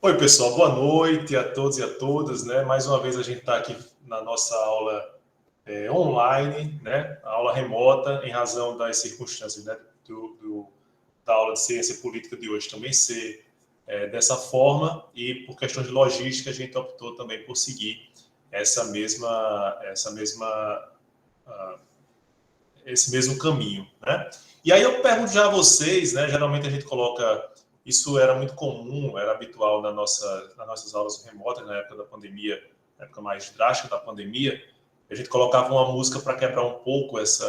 Oi, pessoal, boa noite a todos e a todas, né? Mais uma vez a gente está aqui na nossa aula online, né? A aula remota, em razão das circunstâncias, né? Da aula de ciência política de hoje também ser dessa forma, e por questões de logística a gente optou também por seguir esse mesmo caminho, né? E aí eu pergunto já a vocês, né? Geralmente a gente coloca, isso era muito comum, era habitual nas nossas aulas remotas na época da pandemia, na época mais drástica da pandemia, a gente colocava uma música para quebrar um pouco esse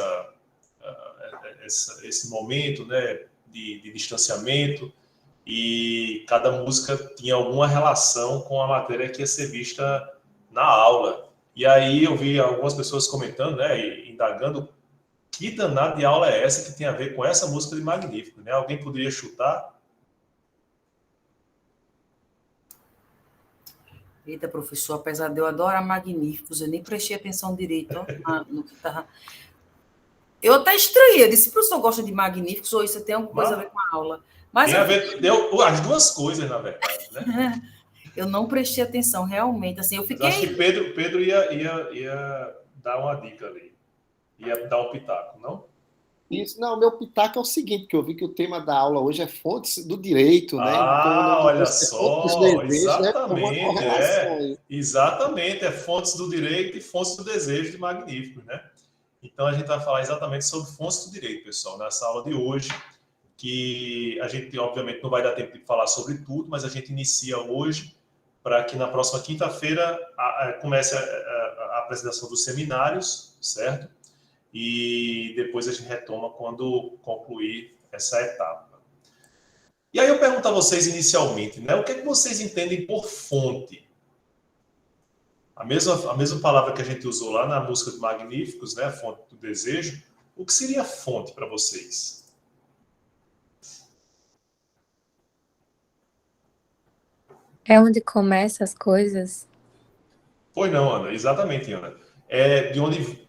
momento, né? De distanciamento, e cada música tinha alguma relação com a matéria que ia ser vista na aula. E aí eu vi algumas pessoas comentando, né? E indagando que danada de aula é essa que tem a ver com essa música de Magnífico, né? Alguém poderia chutar? Eita, professor, apesar de eu adorar Magníficos, eu nem prestei atenção direito no que estava... Eu até estranhei, eu disse, professor gosta de Magníficos ou isso tem alguma coisa a ver com a aula? Mas tem a ver, deu as duas coisas, na verdade, né? Eu não prestei atenção, realmente. Assim, eu fiquei... Mas acho que Pedro ia dar uma dica ali. Ia dar um pitaco, não? Isso, não, meu pitaco é o seguinte, que eu vi que o tema da aula hoje é fontes do direito, né? Então, o nome olha só, exatamente, exatamente, é fontes do direito e fontes do desejo de Magnífico, né? Então, a gente vai falar exatamente sobre fontes do direito, pessoal, nessa aula de hoje, que a gente, obviamente, não vai dar tempo de falar sobre tudo, mas a gente inicia hoje para que na próxima quinta-feira comece a apresentação dos seminários, certo? E depois a gente retoma quando concluir essa etapa. E aí eu pergunto a vocês inicialmente, né? O que é que vocês entendem por fonte? A mesma palavra que a gente usou lá na música do Magníficos, né? A fonte do desejo. O que seria fonte para vocês? É onde começam as coisas? Pois não, Ana. Exatamente, Ana. É de onde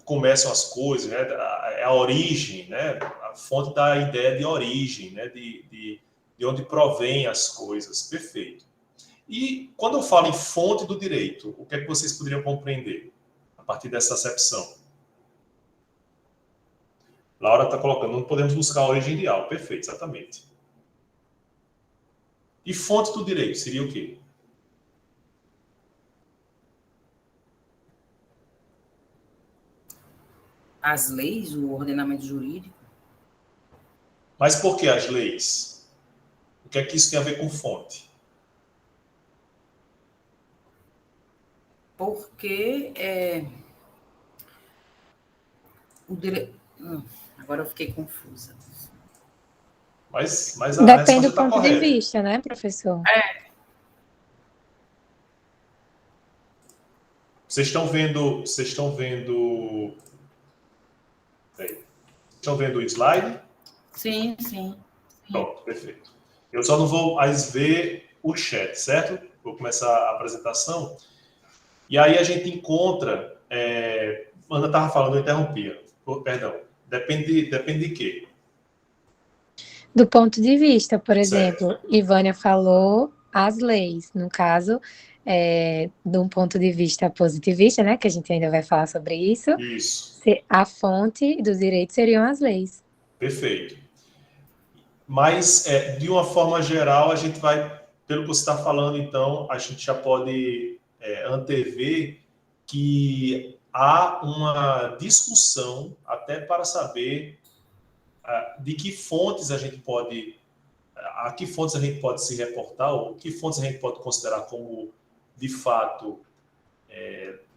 começam as coisas, né? É a origem, né? A fonte da ideia de origem, né? De onde provém as coisas. Perfeito. E quando eu falo em fonte do direito, o que é que vocês poderiam compreender a partir dessa acepção? Laura está colocando, não podemos buscar a origem ideal. Perfeito, exatamente. E fonte do direito seria o quê? As leis, o ordenamento jurídico. Mas por que as leis? O que é que isso tem a ver com fonte? Porque o direito... Agora eu fiquei confusa. Mas a depende do tá ponto correta. de vista, né, professor? Vocês estão vendo o slide? Sim. Pronto, perfeito. Eu só não vou mais ver o chat, certo? Vou começar a apresentação. E aí a gente encontra... Ana estava falando, eu interrompia. Perdão. Depende de quê? Do ponto de vista, por exemplo, Ivânia falou as leis, no caso, de um ponto de vista positivista, né, que a gente ainda vai falar sobre isso. Isso. A fonte do direito seriam as leis. Perfeito. Mas, de uma forma geral, a gente vai, pelo que você está falando, então, a gente já pode antever que há uma discussão até para saber de que fontes a que fontes a gente pode se reportar, ou que fontes a gente pode considerar como, de fato,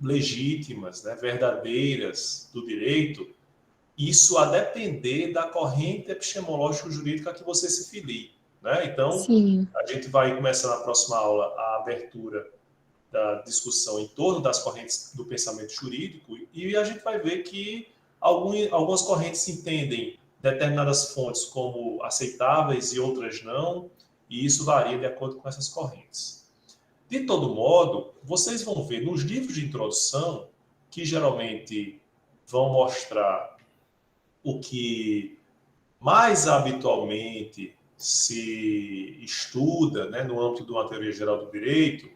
legítimas, né, verdadeiras do direito, isso a depender da corrente epistemológico-jurídica a que você se filie, né? Então, sim, a gente vai começar na próxima aula a abertura da discussão em torno das correntes do pensamento jurídico, e a gente vai ver que algumas correntes entendem determinadas fontes como aceitáveis e outras não, e isso varia de acordo com essas correntes. De todo modo, vocês vão ver nos livros de introdução, que geralmente vão mostrar o que mais habitualmente se estuda, né, no âmbito de uma teoria geral do direito,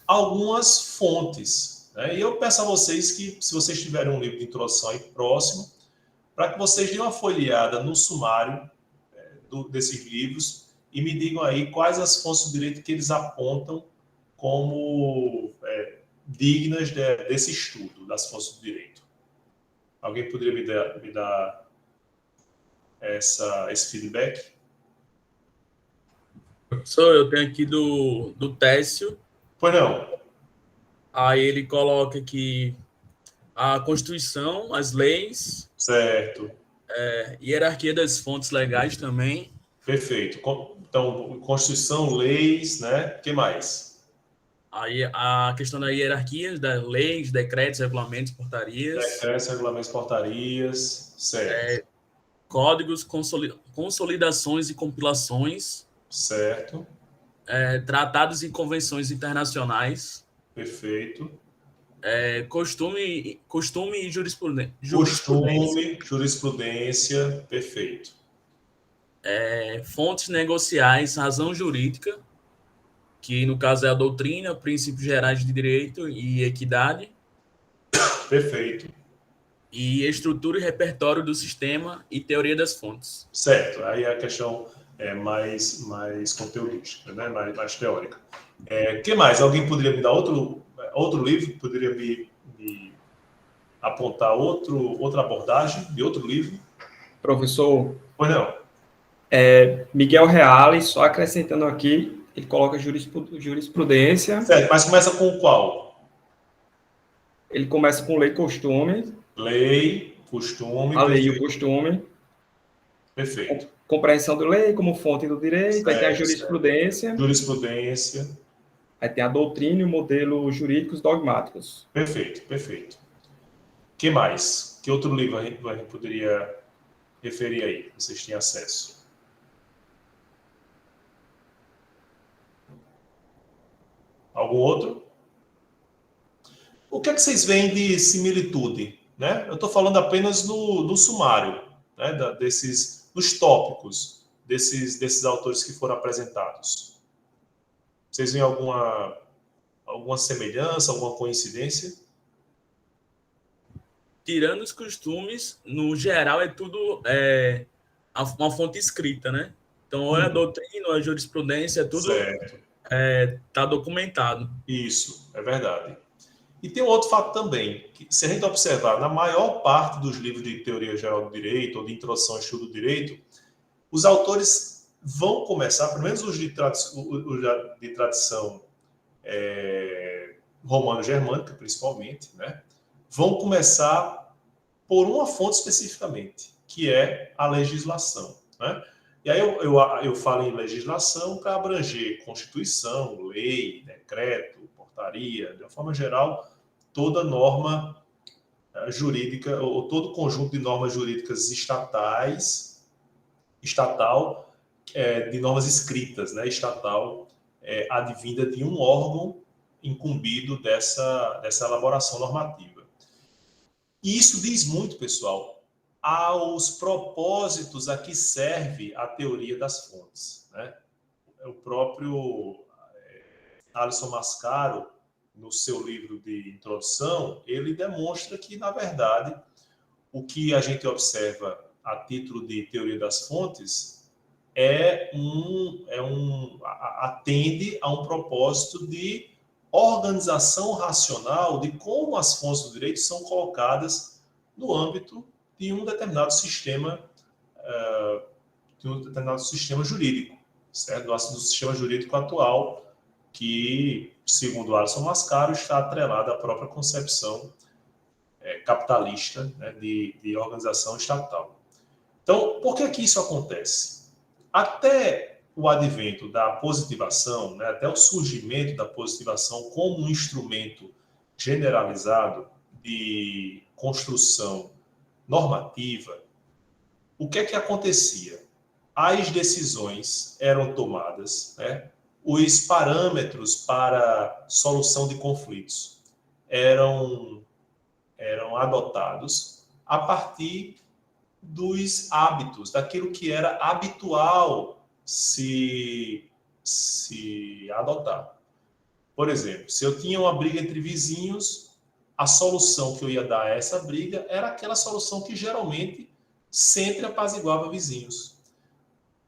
algumas fontes, né? E eu peço a vocês que, se vocês tiverem um livro de introdução aí próximo, para que vocês deem uma folheada no sumário desses livros e me digam aí quais as fontes do direito que eles apontam como dignas desse estudo das fontes do direito. Alguém poderia me dar esse feedback? Eu tenho aqui do Técio. Pois não. Aí ele coloca aqui a Constituição, as leis. Certo. Hierarquia das fontes legais também. Perfeito. Então, Constituição, leis, né? O que mais? Aí a questão da hierarquia das leis, decretos, regulamentos, portarias. Decretos, regulamentos, portarias. Certo. Códigos, consolidações e compilações. Certo. Tratados e convenções internacionais. Perfeito. Costume e jurisprudência. Costume, jurisprudência, perfeito. Fontes negociais, razão jurídica, que no caso é a doutrina, princípios gerais de direito e equidade. Perfeito. E estrutura e repertório do sistema e teoria das fontes. Certo. Aí a questão é mais conteudística, né? mais teórica. O que mais? Alguém poderia me dar outro livro? Poderia me apontar outra abordagem de outro livro? Professor? Pois não. Miguel Reale, só acrescentando aqui, ele coloca jurisprudência. Certo, mas começa com qual? Ele começa com lei e costume. Lei, costume. A lei e o costume. Perfeito. Compreensão da lei como fonte do direito. Certo, aí tem a jurisprudência. Certo. Jurisprudência. Aí tem a doutrina e o modelo jurídicos dogmáticos. Perfeito, perfeito. O que mais? Que outro livro a gente poderia referir aí? Vocês têm acesso. Algum outro? O que é que vocês veem de similitude? Né? Eu estou falando apenas no sumário, né? Dos tópicos desses autores que foram apresentados. Vocês veem alguma semelhança, alguma coincidência? Tirando os costumes, no geral é tudo uma fonte escrita, né? Então, ou é a doutrina, ou é a jurisprudência, é tudo está documentado. Isso, é verdade. E tem um outro fato também, que se a gente observar, na maior parte dos livros de teoria geral do direito, ou de introdução ao estudo do direito, os autores vão começar, pelo menos os de tradição romano-germânica, principalmente, né, vão começar por uma fonte especificamente, que é a legislação, né? E aí eu falo em legislação para abranger Constituição, lei, decreto, portaria, de uma forma geral, toda norma jurídica, ou todo conjunto de normas jurídicas estatal, de normas escritas, né, estatal, advinda de um órgão incumbido dessa elaboração normativa. E isso diz muito, pessoal, aos propósitos a que serve a teoria das fontes, né? O próprio Alisson Mascaro, no seu livro de introdução, ele demonstra que, na verdade, o que a gente observa a título de teoria das fontes atende a um propósito de organização racional de como as fontes do direito são colocadas no âmbito de um determinado sistema jurídico, certo? Do sistema jurídico atual, que, segundo Alisson Mascaro, está atrelado à própria concepção capitalista, né, de organização estatal. Então, por que isso acontece? Até o advento da positivação, né, até o surgimento da positivação como um instrumento generalizado de construção normativa, o que é que acontecia? As decisões eram tomadas, né? Os parâmetros para solução de conflitos eram adotados a partir dos hábitos, daquilo que era habitual se adotar. Por exemplo, se eu tinha uma briga entre vizinhos, a solução que eu ia dar a essa briga era aquela solução que geralmente sempre apaziguava vizinhos.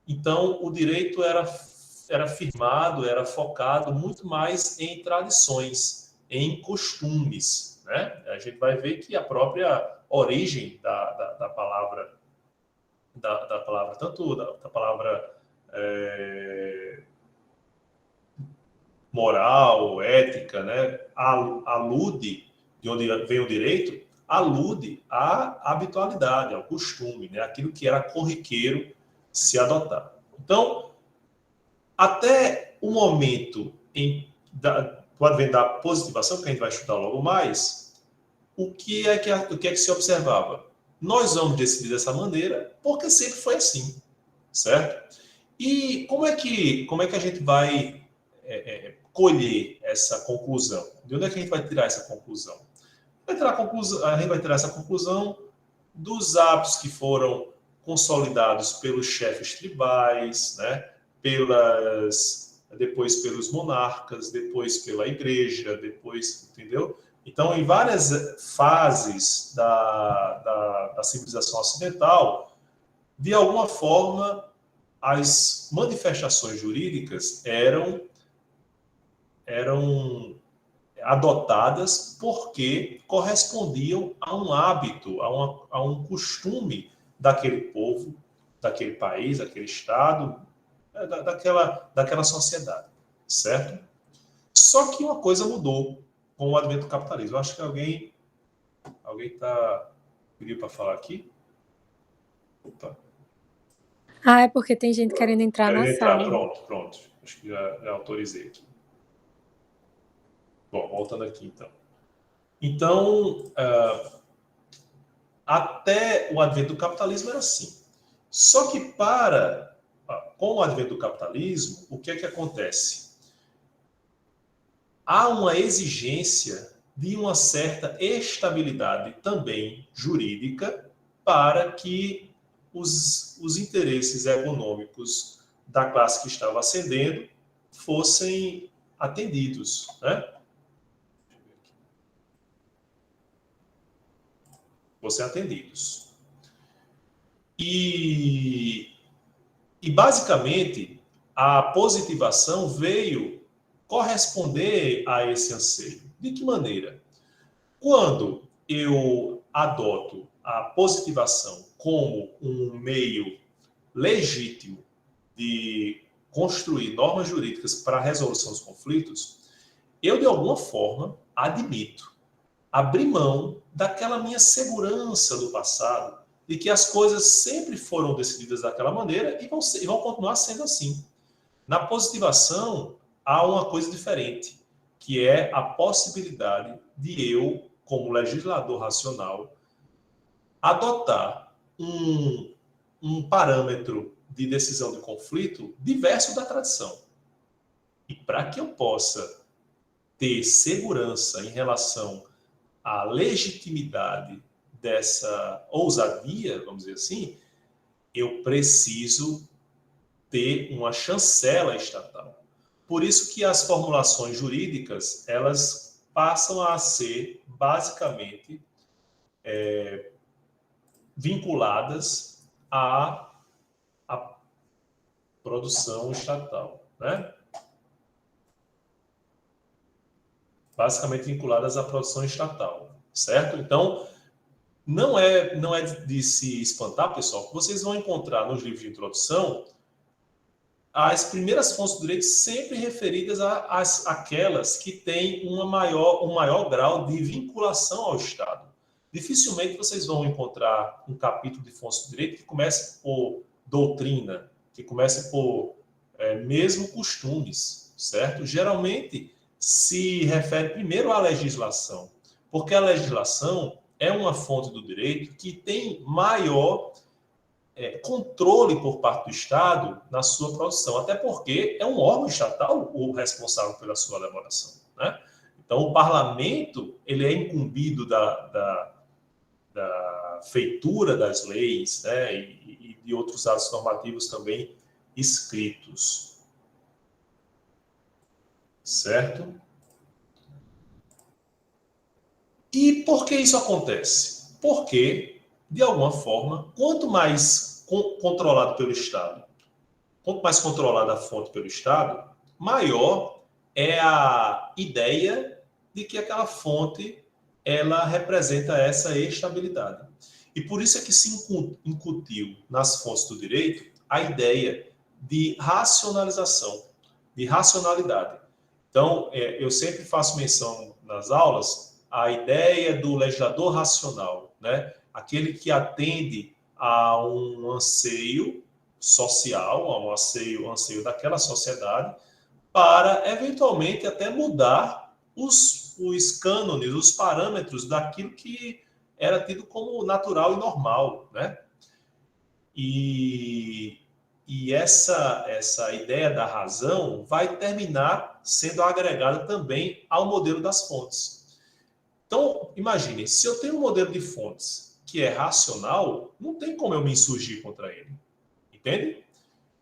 Então, o direito era firmado, era focado muito mais em tradições, em costumes, né? A gente vai ver que a própria origem da palavra, tanto da palavra moral, ética, né? Alude, de onde vem o direito, alude à habitualidade, ao costume, né? Aquilo que era corriqueiro se adotar. Então, até o momento do advento da positivação, que a gente vai estudar logo mais, o que é que se observava? Nós vamos decidir dessa maneira porque sempre foi assim, certo? E como é que a gente vai colher essa conclusão? De onde é que a gente vai tirar essa conclusão? A gente vai tirar essa conclusão dos hábitos que foram consolidados pelos chefes tribais, né? Depois pelos monarcas, depois pela igreja, depois, entendeu? Então, em várias fases da civilização ocidental, de alguma forma, as manifestações jurídicas eram adotadas porque correspondiam a um hábito, a um costume daquele povo, daquele país, daquele estado, daquela sociedade, certo? Só que uma coisa mudou com o advento do capitalismo. Eu acho que alguém pediu para falar aqui. Opa. É porque tem gente querendo entrar na sala. Pronto. Acho que já autorizei aqui. Bom, voltando aqui, então. Então, até o advento do capitalismo era assim. Só que com o advento do capitalismo, o que é que acontece? Há uma exigência de uma certa estabilidade também jurídica para que os interesses econômicos da classe que estava ascendendo fossem atendidos, né? Fossem atendidos. E basicamente, a positivação veio corresponder a esse anseio. De que maneira? Quando eu adoto a positivação como um meio legítimo de construir normas jurídicas para a resolução dos conflitos, eu, de alguma forma, admito abrir mão daquela minha segurança do passado, de que as coisas sempre foram decididas daquela maneira e vão continuar sendo assim. Na positivação, há uma coisa diferente, que é a possibilidade de eu, como legislador racional, adotar um parâmetro de decisão de conflito diverso da tradição. E para que eu possa ter segurança em relação à legitimidade dessa ousadia, vamos dizer assim, eu preciso ter uma chancela estatal. Por isso que as formulações jurídicas, elas passam a ser, basicamente, vinculadas à produção estatal, né? Basicamente vinculadas à produção estatal, certo? Então, não é de se espantar, pessoal, que vocês vão encontrar nos livros de introdução as primeiras fontes do direito sempre referidas àquelas que têm um maior grau de vinculação ao Estado. Dificilmente vocês vão encontrar um capítulo de fontes do direito que comece por doutrina, que comece por mesmo costumes, certo? Geralmente se refere primeiro à legislação, porque a legislação é uma fonte do direito que tem maior controle por parte do Estado na sua produção, até porque é um órgão estatal o responsável pela sua elaboração, né? Então, o parlamento ele é incumbido da feitura das leis, né? E de outros atos normativos também escritos. Certo? E por que isso acontece? Porque, de alguma forma, quanto mais controlado pelo Estado, quanto mais controlada a fonte pelo Estado, maior é a ideia de que aquela fonte ela representa essa estabilidade. E por isso é que se incutiu nas fontes do direito a ideia de racionalização, de racionalidade. Então, eu sempre faço menção nas aulas à ideia do legislador racional, né? Aquele que atende a um anseio social, a um anseio daquela sociedade, para, eventualmente, até mudar os cânones, os parâmetros daquilo que era tido como natural e normal, né? E essa ideia da razão vai terminar sendo agregada também ao modelo das fontes. Então, imagine, se eu tenho um modelo de fontes que é racional, não tem como eu me insurgir contra ele. Entende?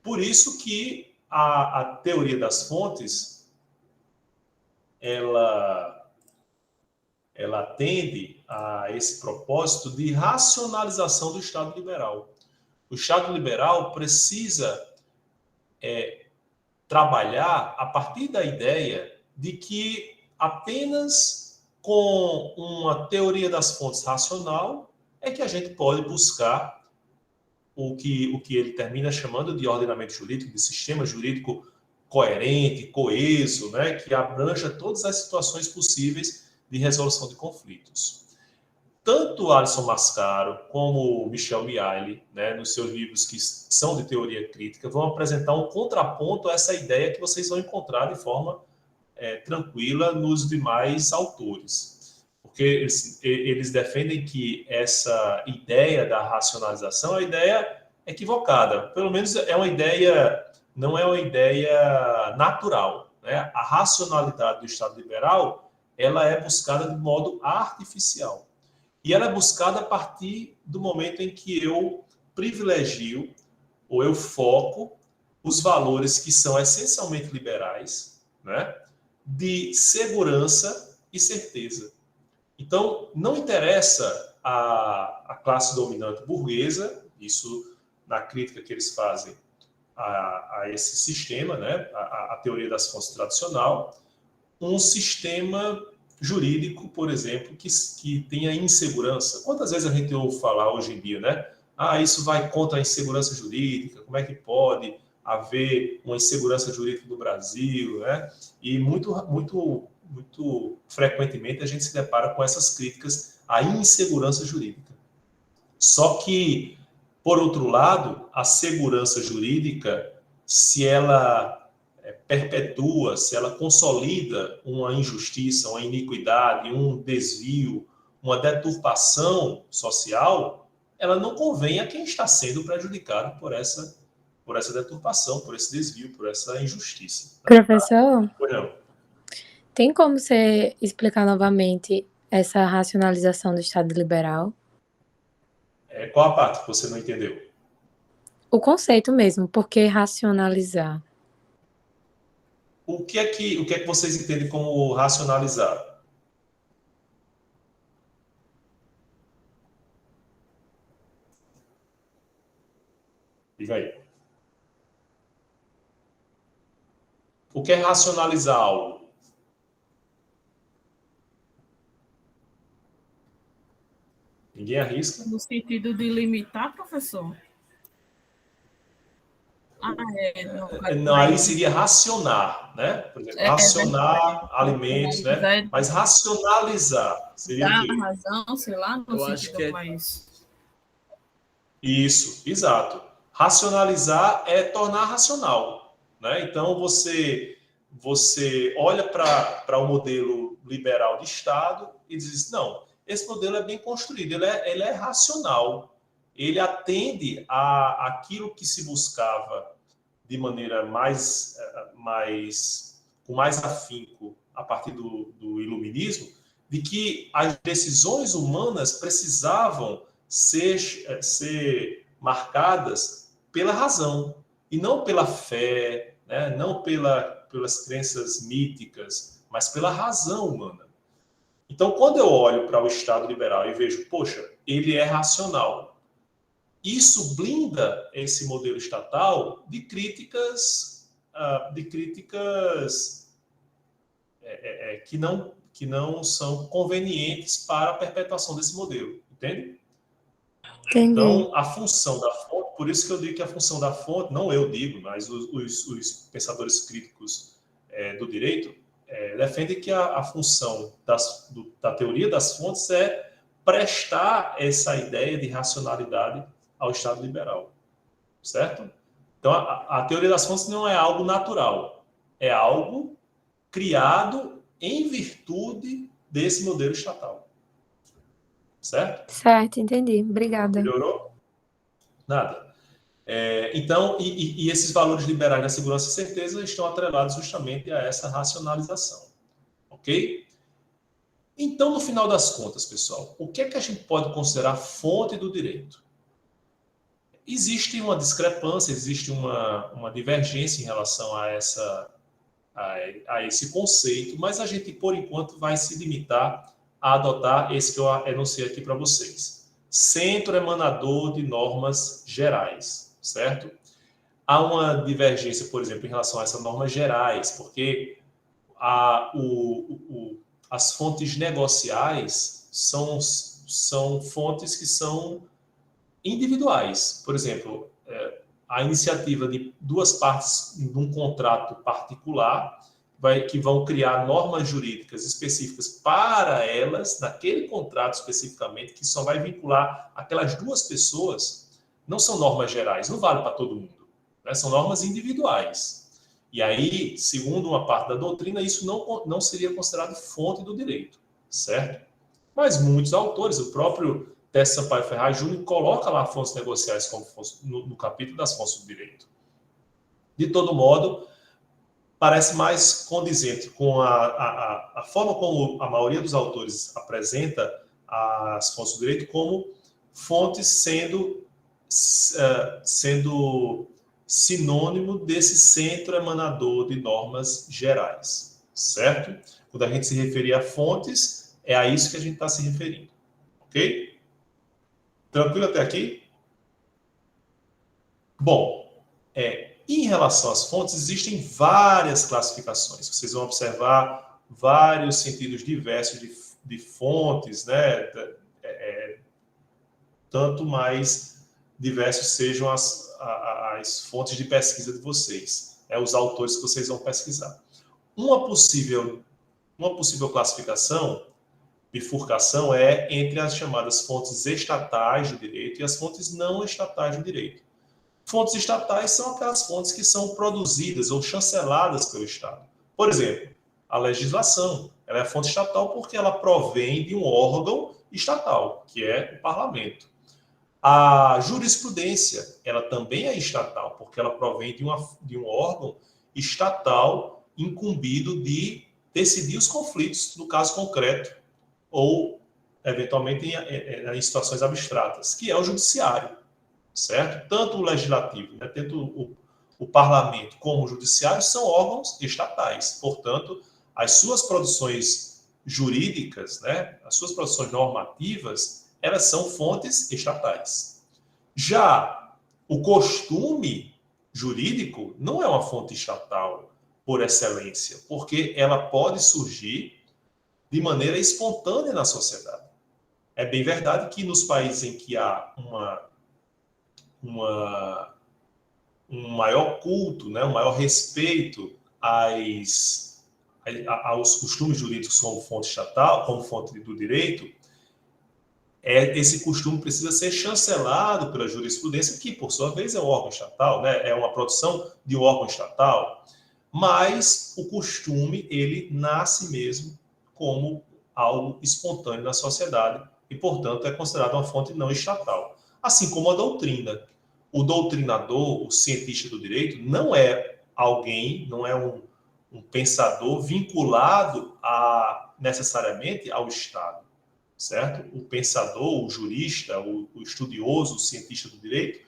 Por isso que a teoria das fontes, ela tende a esse propósito de racionalização do Estado liberal. O Estado liberal precisa trabalhar a partir da ideia de que apenas com uma teoria das fontes racional é que a gente pode buscar o que ele termina chamando de ordenamento jurídico, de sistema jurídico coerente, coeso, né, que abranja todas as situações possíveis de resolução de conflitos. Tanto Alisson Mascaro como Michel Mihaly, né, nos seus livros que são de teoria crítica, vão apresentar um contraponto a essa ideia que vocês vão encontrar de forma tranquila nos demais autores. Porque eles defendem que essa ideia da racionalização é uma ideia equivocada. Pelo menos é uma ideia, não é uma ideia natural, né? A racionalidade do Estado liberal, ela é buscada de modo artificial. E ela é buscada a partir do momento em que eu privilegio ou eu foco os valores que são essencialmente liberais, né, de segurança e certeza. Então, não interessa a classe dominante burguesa, isso na crítica que eles fazem a esse sistema, né, a teoria das fontes tradicional, um sistema jurídico, por exemplo, que tenha insegurança. Quantas vezes a gente ouve falar hoje em dia, né? Isso vai contra a insegurança jurídica, como é que pode haver uma insegurança jurídica no Brasil, né? E muito frequentemente a gente se depara com essas críticas à insegurança jurídica. Só que, por outro lado, a segurança jurídica, se ela perpetua, se ela consolida uma injustiça, uma iniquidade, um desvio, uma deturpação social, ela não convém a quem está sendo prejudicado por essa deturpação, por esse desvio, por essa injustiça. Professor, Não. Tem como você explicar novamente essa racionalização do Estado liberal? Qual a parte que você não entendeu? O conceito mesmo, por que racionalizar? O que é que vocês entendem como racionalizar? Diga aí. O que é racionalizar algo? Ninguém arrisca? No sentido de limitar, professor? Não, aí seria racionar, né? Por exemplo, racionar alimentos, né? Mas racionalizar seria o quê? Dar razão, sei lá, no sentido mais... Isso, exato. Racionalizar é tornar racional, né? Então, você olha para o modelo liberal de Estado e diz, não, esse modelo é bem construído, ele é racional, ele atende àquilo que se buscava de maneira com mais afinco a partir do iluminismo, de que as decisões humanas precisavam ser marcadas pela razão. E não pela fé, né? Não pelas crenças míticas, mas pela razão humana. Então, quando eu olho para o Estado liberal e vejo, poxa, ele é racional, isso blinda esse modelo estatal de críticas que não são convenientes para a perpetuação desse modelo, entende? Entendi. Então, a função da fonte, por isso que eu digo que a função da fonte, não eu digo, mas os pensadores críticos do direito defendem que a função da teoria das fontes é prestar essa ideia de racionalidade ao Estado liberal, certo? Então, a teoria das fontes não é algo natural, é algo criado em virtude desse modelo estatal. Certo? Certo, entendi. Obrigada. Melhorou? Nada. Então, e esses valores liberais da segurança e certeza estão atrelados justamente a essa racionalização. Ok? Então, no final das contas, pessoal, o que é que a gente pode considerar fonte do direito? Existe uma discrepância, existe uma divergência em relação a esse conceito, mas a gente, por enquanto, vai se limitar a adotar esse que eu enunciei aqui para vocês. Centro emanador de normas gerais, certo? Há uma divergência, por exemplo, em relação a essas normas gerais, porque as fontes negociais são fontes que são individuais. Por exemplo, a iniciativa de duas partes num contrato particular que vão criar normas jurídicas específicas para elas, naquele contrato especificamente, que só vai vincular aquelas duas pessoas, não são normas gerais, não vale para todo mundo, né? São normas individuais. E aí, segundo uma parte da doutrina, isso não seria considerado fonte do direito, certo? Mas muitos autores, o próprio Teste Sampaio Ferraz Júnior, coloca lá fontes negociais como no capítulo das fontes do direito. De todo modo, parece mais condizente com a forma como a maioria dos autores apresenta as fontes do direito como fontes sendo sinônimo desse centro emanador de normas gerais, certo? Quando a gente se referir a fontes, é a isso que a gente está se referindo, ok? Tranquilo até aqui? Bom, em relação às fontes, existem várias classificações. Vocês vão observar vários sentidos diversos de fontes, né? Tanto mais diversos sejam as fontes de pesquisa de vocês, os autores que vocês vão pesquisar. Uma possível classificação, bifurcação, é entre as chamadas fontes estatais do direito e as fontes não estatais do direito. Fontes estatais são aquelas fontes que são produzidas ou chanceladas pelo Estado. Por exemplo, a legislação, ela é fonte estatal porque ela provém de um órgão estatal, que é o parlamento. A jurisprudência, ela também é estatal, porque ela provém de um órgão estatal incumbido de decidir os conflitos, no caso concreto, ou, eventualmente, em situações abstratas, que é o judiciário, certo? Tanto o legislativo, né, tanto o parlamento como o judiciário são órgãos estatais. Portanto, as suas produções jurídicas, né, as suas produções normativas, elas são fontes estatais. Já o costume jurídico não é uma fonte estatal por excelência, porque ela pode surgir de maneira espontânea na sociedade. É bem verdade que nos países em que há um maior culto, né, um maior respeito aos costumes jurídicos como fonte estatal, como fonte do direito, esse costume precisa ser chancelado pela jurisprudência, que, por sua vez, é um órgão estatal, né? É uma produção de um órgão estatal, mas o costume, ele nasce mesmo como algo espontâneo na sociedade e, portanto, é considerado uma fonte não estatal. Assim como a doutrina. O doutrinador, o cientista do direito, não é alguém, não é um pensador vinculado necessariamente ao Estado, certo? O pensador, o jurista, o estudioso, o cientista do direito,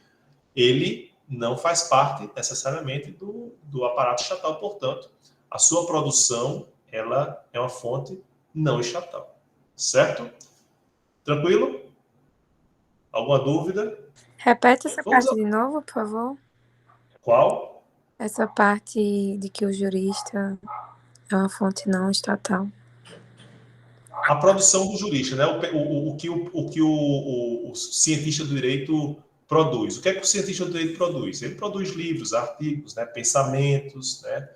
ele não faz parte necessariamente do aparato estatal, portanto, a sua produção ela é uma fonte não estatal. Certo? Tranquilo? Alguma dúvida? Repete essa Vamos parte de novo, por favor. Qual? Essa parte de que o jurista é uma fonte não estatal. A produção do jurista, né? O que o cientista do direito produz. O que é que o cientista do direito produz? Ele produz livros, artigos, né? Pensamentos, né?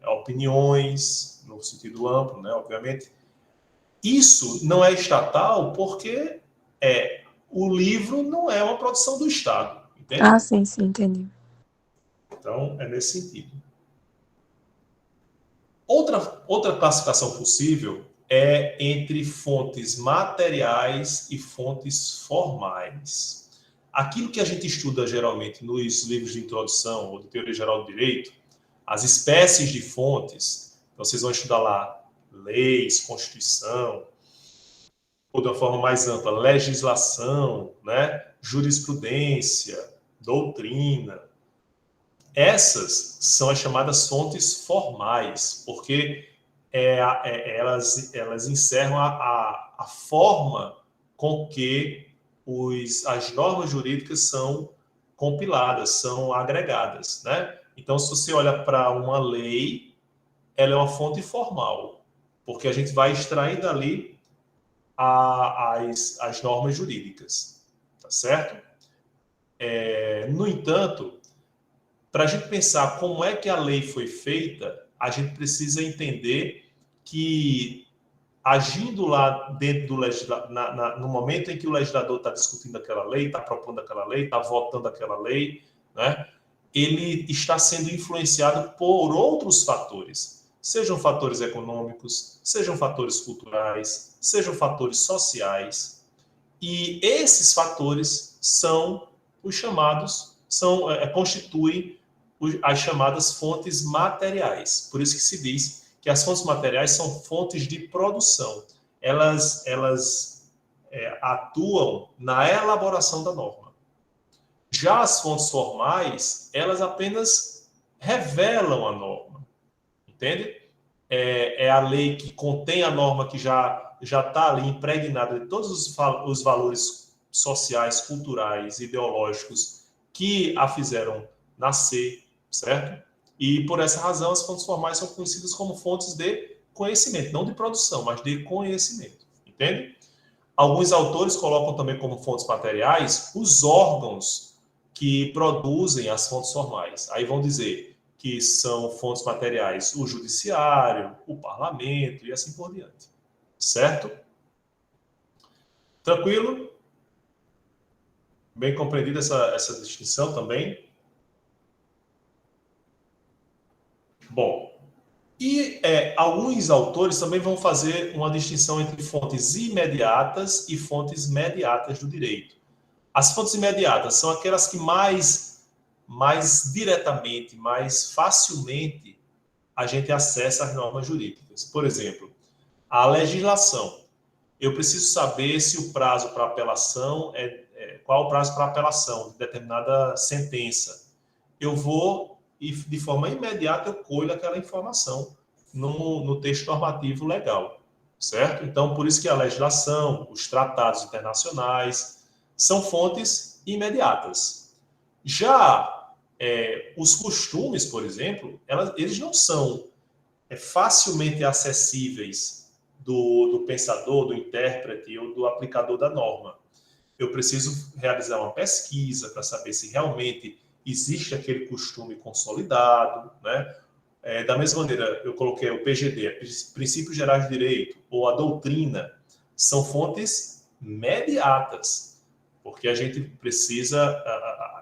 Opiniões, no sentido amplo, né? Obviamente. Isso não é estatal porque o livro não é uma produção do Estado. Entende? Ah, sim, entendi. Então, é nesse sentido. Outra classificação possível é entre fontes materiais e fontes formais. Aquilo que a gente estuda geralmente nos livros de introdução ou de teoria geral do direito, as espécies de fontes, então vocês vão estudar lá leis, constituição, ou de uma forma mais ampla, legislação, né? Jurisprudência, doutrina. Essas são as chamadas fontes formais, porque elas encerram a forma com que as normas jurídicas são compiladas, são agregadas, né? Então, se você olha para uma lei, ela é uma fonte formal, porque a gente vai extrair dali as normas jurídicas, tá certo? No entanto, para a gente pensar como é que a lei foi feita, a gente precisa entender que, agindo lá dentro do legislador, no momento em que o legislador está discutindo aquela lei, está propondo aquela lei, está votando aquela lei, né, ele está sendo influenciado por outros fatores, sejam fatores econômicos, sejam fatores culturais, sejam fatores sociais, e esses fatores são os chamados, constituem as chamadas fontes materiais. Por isso que se diz que as fontes materiais são fontes de produção. Elas atuam na elaboração da norma. Já as fontes formais, elas apenas revelam a norma. Entende? É a lei que contém a norma que já está ali impregnada de todos os valores sociais, culturais, ideológicos que a fizeram nascer, certo? E por essa razão as fontes formais são conhecidas como fontes de conhecimento, não de produção, mas de conhecimento, entende? Alguns autores colocam também como fontes materiais os órgãos que produzem as fontes formais. Aí vão dizer que são fontes materiais o judiciário, o parlamento e assim por diante, certo? Tranquilo? Bem compreendida essa distinção também? Bom, e alguns autores também vão fazer uma distinção entre fontes imediatas e fontes mediatas do direito. As fontes imediatas são aquelas que mais diretamente, mais facilmente a gente acessa as normas jurídicas. Por exemplo, a legislação. Eu preciso saber se o prazo para apelação qual o prazo para apelação de determinada sentença. Eu vou e de forma imediata eu colho aquela informação no texto normativo legal, certo? Então, por isso que a legislação, os tratados internacionais são fontes imediatas. Já os costumes, por exemplo, eles não são facilmente acessíveis do pensador, do intérprete ou do aplicador da norma. Eu preciso realizar uma pesquisa para saber se realmente existe aquele costume consolidado, né? Da mesma maneira, eu coloquei o PGD, Princípios Gerais de Direito, ou a doutrina, são fontes mediatas, porque a gente precisa,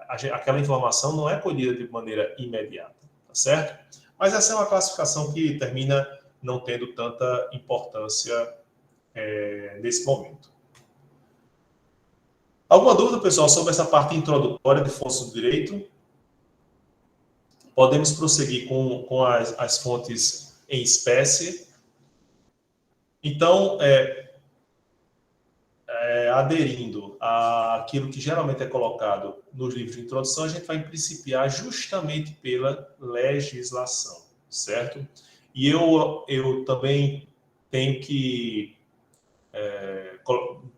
aquela informação não é colhida de maneira imediata, tá certo? Mas essa é uma classificação que termina não tendo tanta importância nesse momento. Alguma dúvida, pessoal, sobre essa parte introdutória de fontes do direito? Podemos prosseguir com as fontes em espécie. Então, aderindo àquilo que geralmente é colocado nos livros de introdução, a gente vai principiar justamente pela legislação, certo? E eu também tenho que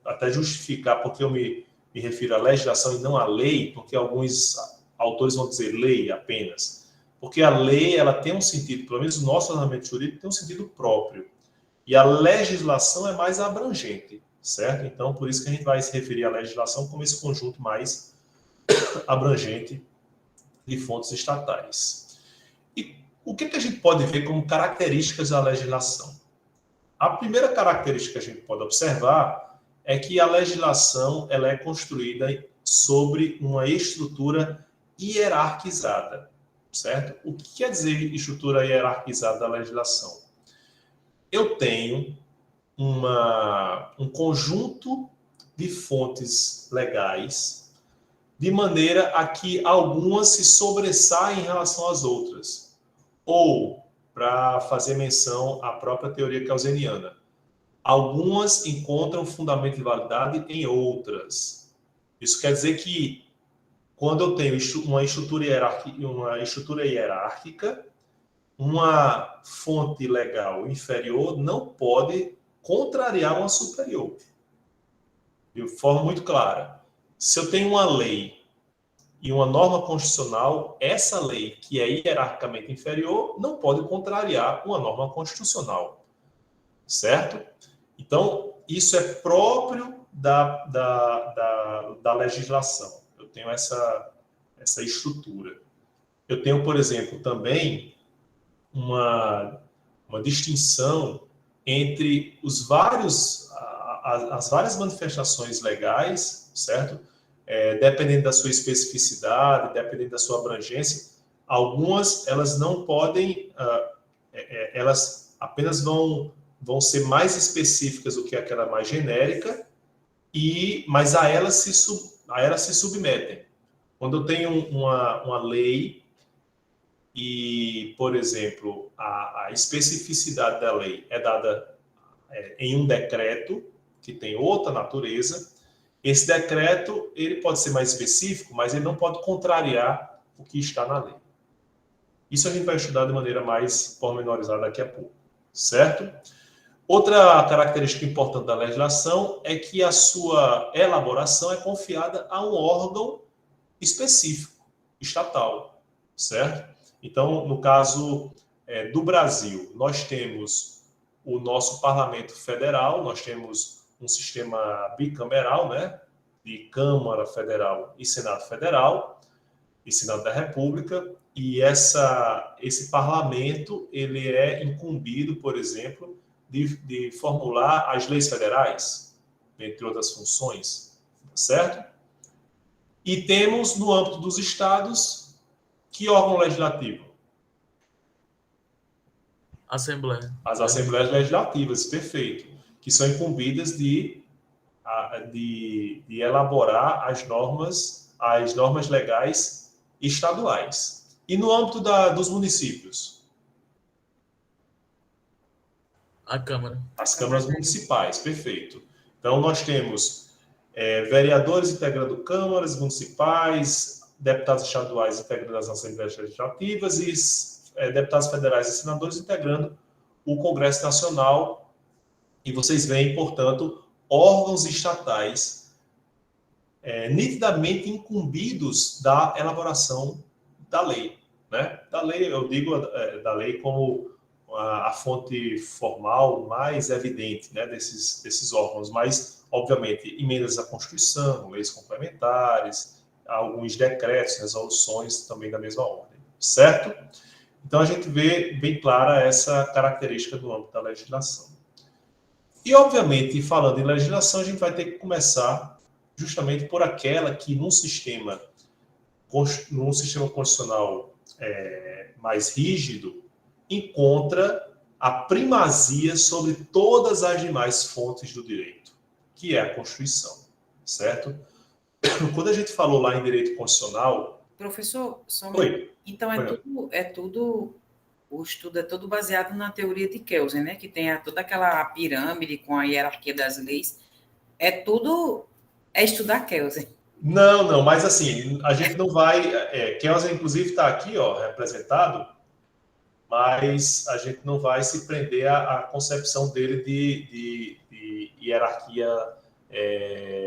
até justificar porque eu me refiro à legislação e não à lei, porque alguns autores vão dizer lei apenas. Porque a lei, ela tem um sentido, pelo menos o nosso ordenamento jurídico tem um sentido próprio. E a legislação é mais abrangente, certo? Então, por isso que a gente vai se referir à legislação como esse conjunto mais abrangente de fontes estatais. E o que a gente pode ver como características da legislação? A primeira característica que a gente pode observar é que a legislação ela é construída sobre uma estrutura hierarquizada, certo? O que quer dizer estrutura hierarquizada da legislação? Eu tenho um conjunto de fontes legais de maneira a que algumas se sobressaem em relação às outras. Ou, para fazer menção à própria teoria keynesiana, algumas encontram fundamento de validade em outras. Isso quer dizer que quando eu tenho uma estrutura hierárquica, uma fonte legal inferior não pode contrariar uma superior. De forma muito clara. Se eu tenho uma lei e uma norma constitucional, essa lei, que é hierarquicamente inferior, não pode contrariar uma norma constitucional. Certo? Então, isso é próprio da legislação. Eu tenho essa estrutura. Eu tenho, por exemplo, também uma distinção entre as várias manifestações legais, certo? Dependendo da sua especificidade, dependendo da sua abrangência, algumas elas não podem, elas apenas vão ser mais específicas do que aquela mais genérica, mas a elas se submetem. Quando eu tenho uma lei e, por exemplo, a especificidade da lei é dada em um decreto que tem outra natureza, esse decreto ele pode ser mais específico, mas ele não pode contrariar o que está na lei. Isso a gente vai estudar de maneira mais pormenorizada daqui a pouco, certo? Outra característica importante da legislação é que a sua elaboração é confiada a um órgão específico, estatal, certo? Então, no caso do Brasil, nós temos o nosso Parlamento Federal, nós temos um sistema bicameral, né, de Câmara Federal e Senado Federal, e Senado da República, e esse parlamento ele é incumbido, por exemplo, de formular as leis federais, entre outras funções, certo? E temos, no âmbito dos estados, que órgão legislativo? Assembleia. As assembleias legislativas, perfeito, que são incumbidas de elaborar as normas legais estaduais. E no âmbito dos municípios? A Câmara. As câmaras municipais, perfeito. Então, nós temos vereadores integrando câmaras municipais, deputados estaduais integrando as assembleias legislativas e deputados federais e senadores integrando o Congresso Nacional. E vocês veem, portanto, órgãos estatais nitidamente incumbidos da elaboração da lei. Né? Da lei, eu digo da lei como a fonte formal mais evidente, né, desses órgãos, mas, obviamente, emendas à Constituição, leis complementares, alguns decretos, resoluções também da mesma ordem, certo? Então, a gente vê bem clara essa característica do âmbito da legislação. E, obviamente, falando em legislação, a gente vai ter que começar justamente por aquela que, num sistema constitucional mais rígido, encontra a primazia sobre todas as demais fontes do direito, que é a Constituição, certo? Quando a gente falou lá em direito constitucional... Professor, Oi. Então o estudo é todo baseado na teoria de Kelsen, né? Que tem toda aquela pirâmide com a hierarquia das leis. É tudo... É estudar Kelsen. Não, mas assim, a gente não vai... Kelsen, inclusive, está aqui, ó, representado, mas a gente não vai se prender à concepção dele de hierarquia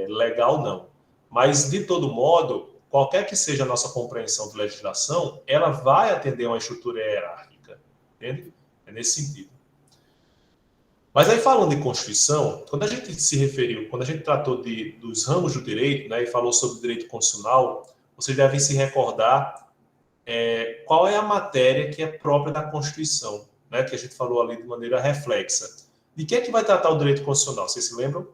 legal, não. Mas, de todo modo, qualquer que seja a nossa compreensão de legislação, ela vai atender a uma estrutura hierárquica, entende? É nesse sentido. Mas aí, falando em Constituição, quando a gente tratou dos ramos do direito, né, e falou sobre o direito constitucional, vocês devem se recordar qual é a matéria que é própria da Constituição, né, que a gente falou ali de maneira reflexa. De que é que vai tratar o direito constitucional? Vocês se lembram?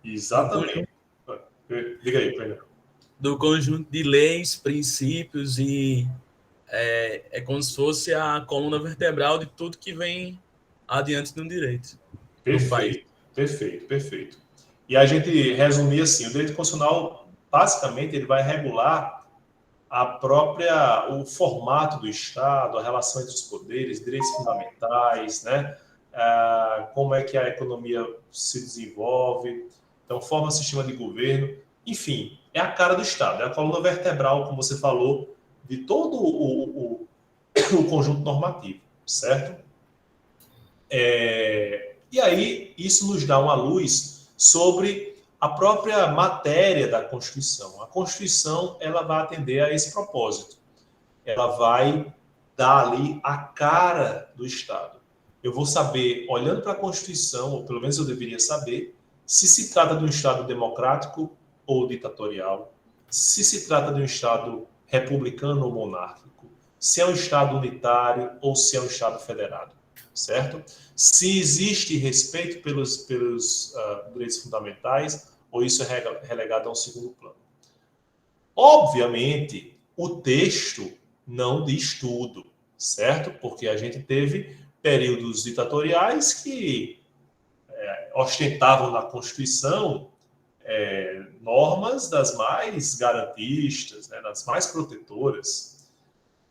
Exatamente. Diga aí, Pedro. Do conjunto de leis, princípios e é como se fosse a coluna vertebral de tudo que vem adiante no direito. Perfeito. E a gente resumir assim, o direito constitucional, basicamente, ele vai regular o formato do Estado, a relação entre os poderes, direitos fundamentais, né? Como é que a economia se desenvolve, então forma sistema de governo, enfim, é a cara do Estado, é a coluna vertebral, como você falou, de todo o conjunto normativo, certo? E aí, isso nos dá uma luz sobre a própria matéria da Constituição. A Constituição, ela vai atender a esse propósito. Ela vai dar ali a cara do Estado. Eu vou saber, olhando para a Constituição, ou pelo menos eu deveria saber, se trata de um Estado democrático ou ditatorial, se trata de um Estado republicano ou monárquico, se é um Estado unitário ou se é um Estado federado, certo? Se existe respeito pelos direitos fundamentais ou isso é relegado a um segundo plano. Obviamente, o texto não diz tudo, certo? Porque a gente teve períodos ditatoriais que ostentavam na Constituição normas das mais garantistas, né, das mais protetoras.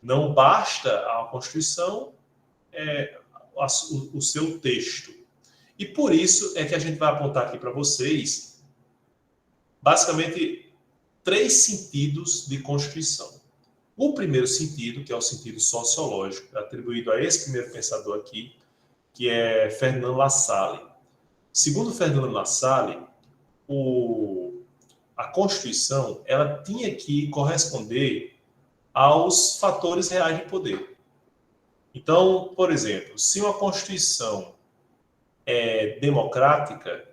Não basta a Constituição o seu texto. E por isso é que a gente vai apontar aqui para vocês, basicamente, 3 sentidos de Constituição. O primeiro sentido, que é o sentido sociológico, atribuído a esse primeiro pensador aqui, que é Fernand Lassalle. Segundo Fernand Lassalle, a Constituição ela tinha que corresponder aos fatores reais de poder. Então, por exemplo, se uma Constituição é democrática,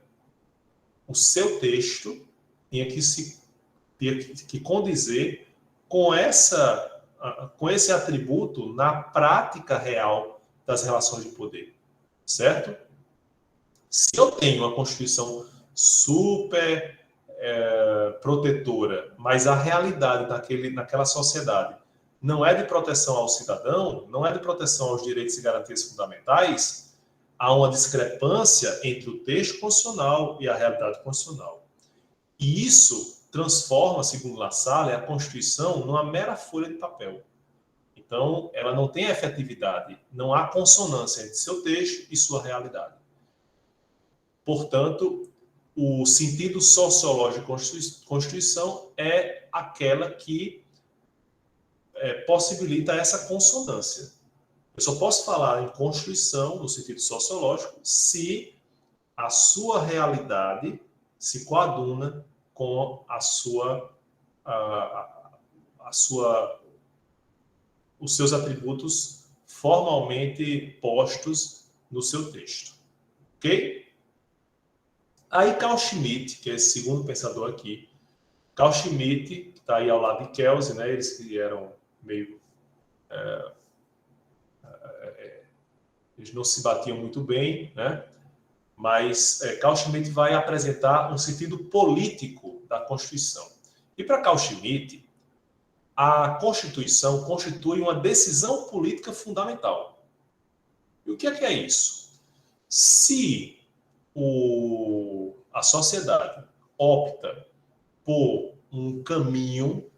o seu texto tinha que condizer com esse atributo na prática real das relações de poder, certo? Se eu tenho uma Constituição super protetora, mas a realidade naquela sociedade não é de proteção ao cidadão, não é de proteção aos direitos e garantias fundamentais, há uma discrepância entre o texto constitucional e a realidade constitucional. E isso transforma, segundo Lassalle, a Constituição numa mera folha de papel. Então, ela não tem efetividade, não há consonância entre seu texto e sua realidade. Portanto, o sentido sociológico de Constituição é aquela que possibilita essa consonância. Eu só posso falar em Constituição, no sentido sociológico, se a sua realidade se coaduna com os seus atributos formalmente postos no seu texto. Ok? Aí Carl Schmitt, que é esse segundo pensador aqui, Carl Schmitt, que está aí ao lado de Kelsen, né? Eles que eram meio... eles não se batiam muito bem, né? Mas Carl Schmitt vai apresentar um sentido político da Constituição. E para Carl Schmitt, a Constituição constitui uma decisão política fundamental. E o que é isso? Se a sociedade opta por um caminho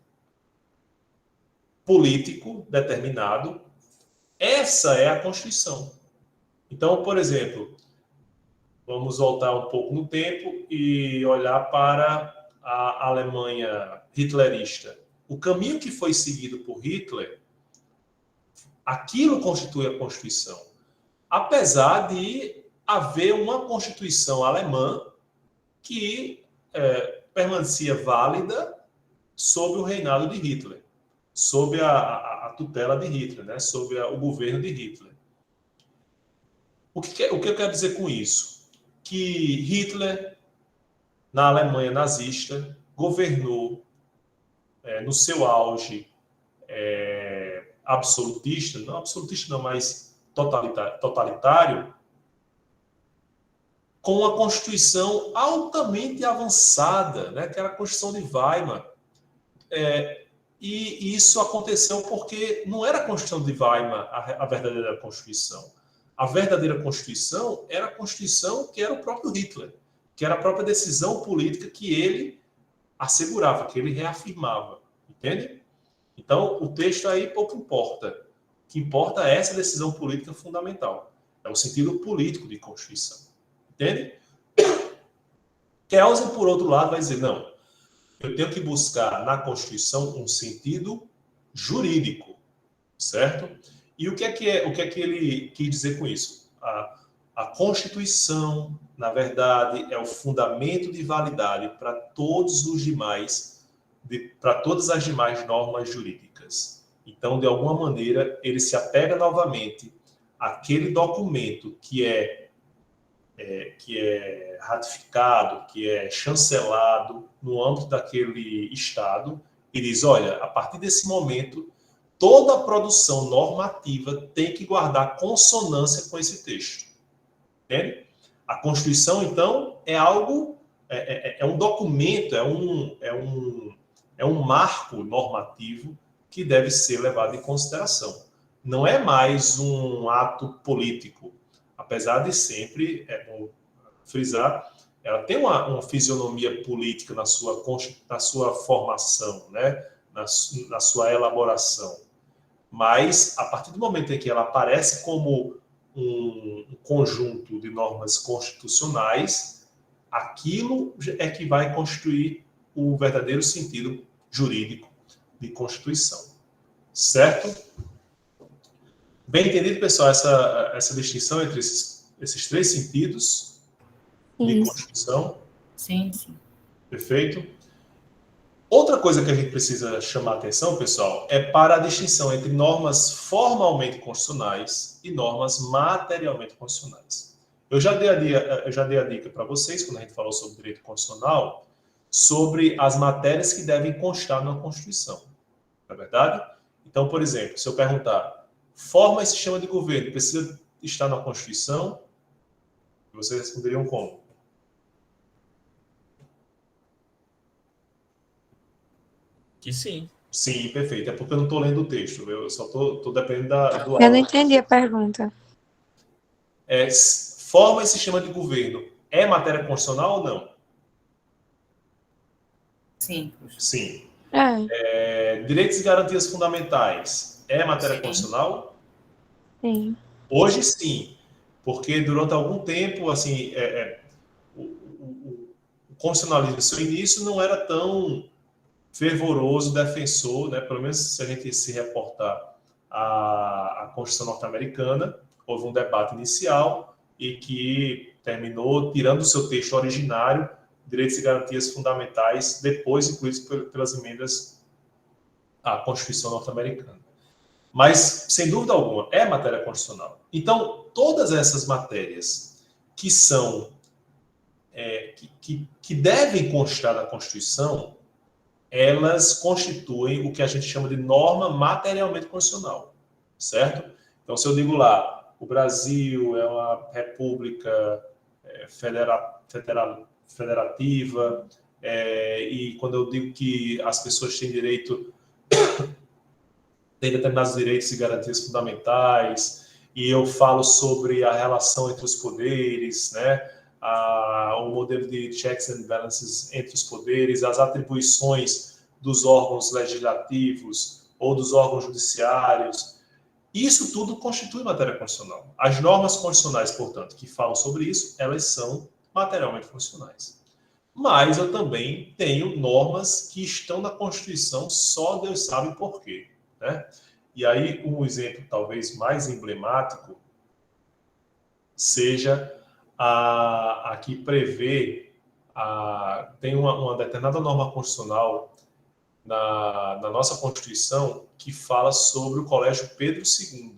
político determinado. Essa é a Constituição. Então, por exemplo, vamos voltar um pouco no tempo e olhar para a Alemanha hitlerista. O caminho que foi seguido por Hitler, aquilo constitui a Constituição. Apesar de haver uma Constituição alemã que permanecia válida sob o reinado de Hitler, sob a tutela de Hitler, né? Sob o governo de Hitler. O que eu quero dizer com isso? Que Hitler, na Alemanha nazista, governou no seu auge absolutista, não, mas totalitário, com uma Constituição altamente avançada, né, que era a Constituição de Weimar. E isso aconteceu porque não era a Constituição de Weimar a verdadeira Constituição. A verdadeira Constituição era a Constituição que era o próprio Hitler, que era a própria decisão política que ele assegurava, que ele reafirmava. Entende? Então, o texto aí pouco importa. O que importa é essa decisão política fundamental. É o sentido político de Constituição. Entende? Kelsen, por outro lado, vai dizer, não, eu tenho que buscar na Constituição um sentido jurídico, certo? E o que é que ele quis dizer com isso? A Constituição, na verdade, é o fundamento de validade para todas as demais normas jurídicas. Então, de alguma maneira, ele se apega novamente àquele documento que é ratificado, que é chancelado no âmbito daquele Estado, e diz, olha, a partir desse momento, toda a produção normativa tem que guardar consonância com esse texto. Entende? A Constituição, então, é algo, é um documento, é um marco normativo que deve ser levado em consideração. Não é mais um ato político, apesar de sempre, vou frisar, ela tem uma fisionomia política na sua formação, né? na sua elaboração. Mas, a partir do momento em que ela aparece como um conjunto de normas constitucionais, aquilo é que vai constituir o verdadeiro sentido jurídico de Constituição. Certo? Bem entendido, pessoal, essa distinção entre esses três sentidos de Constituição? Sim, sim. Perfeito. Outra coisa que a gente precisa chamar a atenção, pessoal, é para a distinção entre normas formalmente constitucionais e normas materialmente constitucionais. Eu já dei a dica para vocês, quando a gente falou sobre direito constitucional, sobre as matérias que devem constar na Constituição. Não é verdade? Então, por exemplo, se eu perguntar, forma e sistema de governo precisa estar na Constituição? Vocês responderiam como? Que sim. Sim, perfeito. É porque eu não estou lendo o texto. Eu só estou dependendo do Eu não entendi a pergunta. Forma e sistema de governo é matéria constitucional ou não? Sim. Sim. Direitos e garantias fundamentais é matéria constitucional? Sim. Hoje, sim. Porque durante algum tempo, assim, o constitucionalismo, no seu início, não era tão fervoroso defensor, né? Pelo menos se a gente se reportar à Constituição norte-americana, houve um debate inicial e que terminou tirando do seu texto originário direitos e garantias fundamentais, depois incluídos pelas emendas à Constituição norte-americana. Mas, sem dúvida alguma, é matéria constitucional. Então, todas essas matérias que são que devem constar na Constituição, elas constituem o que a gente chama de norma materialmente constitucional, certo? Então, se eu digo lá, o Brasil é uma república federativa, e quando eu digo que as pessoas têm determinados direitos e garantias fundamentais, e eu falo sobre a relação entre os poderes, né? O modelo de checks and balances entre os poderes, as atribuições dos órgãos legislativos ou dos órgãos judiciários. Isso tudo constitui matéria constitucional. As normas constitucionais, portanto, que falam sobre isso, elas são materialmente constitucionais. Mas eu também tenho normas que estão na Constituição, só Deus sabe por quê, né? E aí, um exemplo talvez mais emblemático seja a que prevê, tem uma determinada norma constitucional na nossa Constituição que fala sobre o Colégio Pedro II.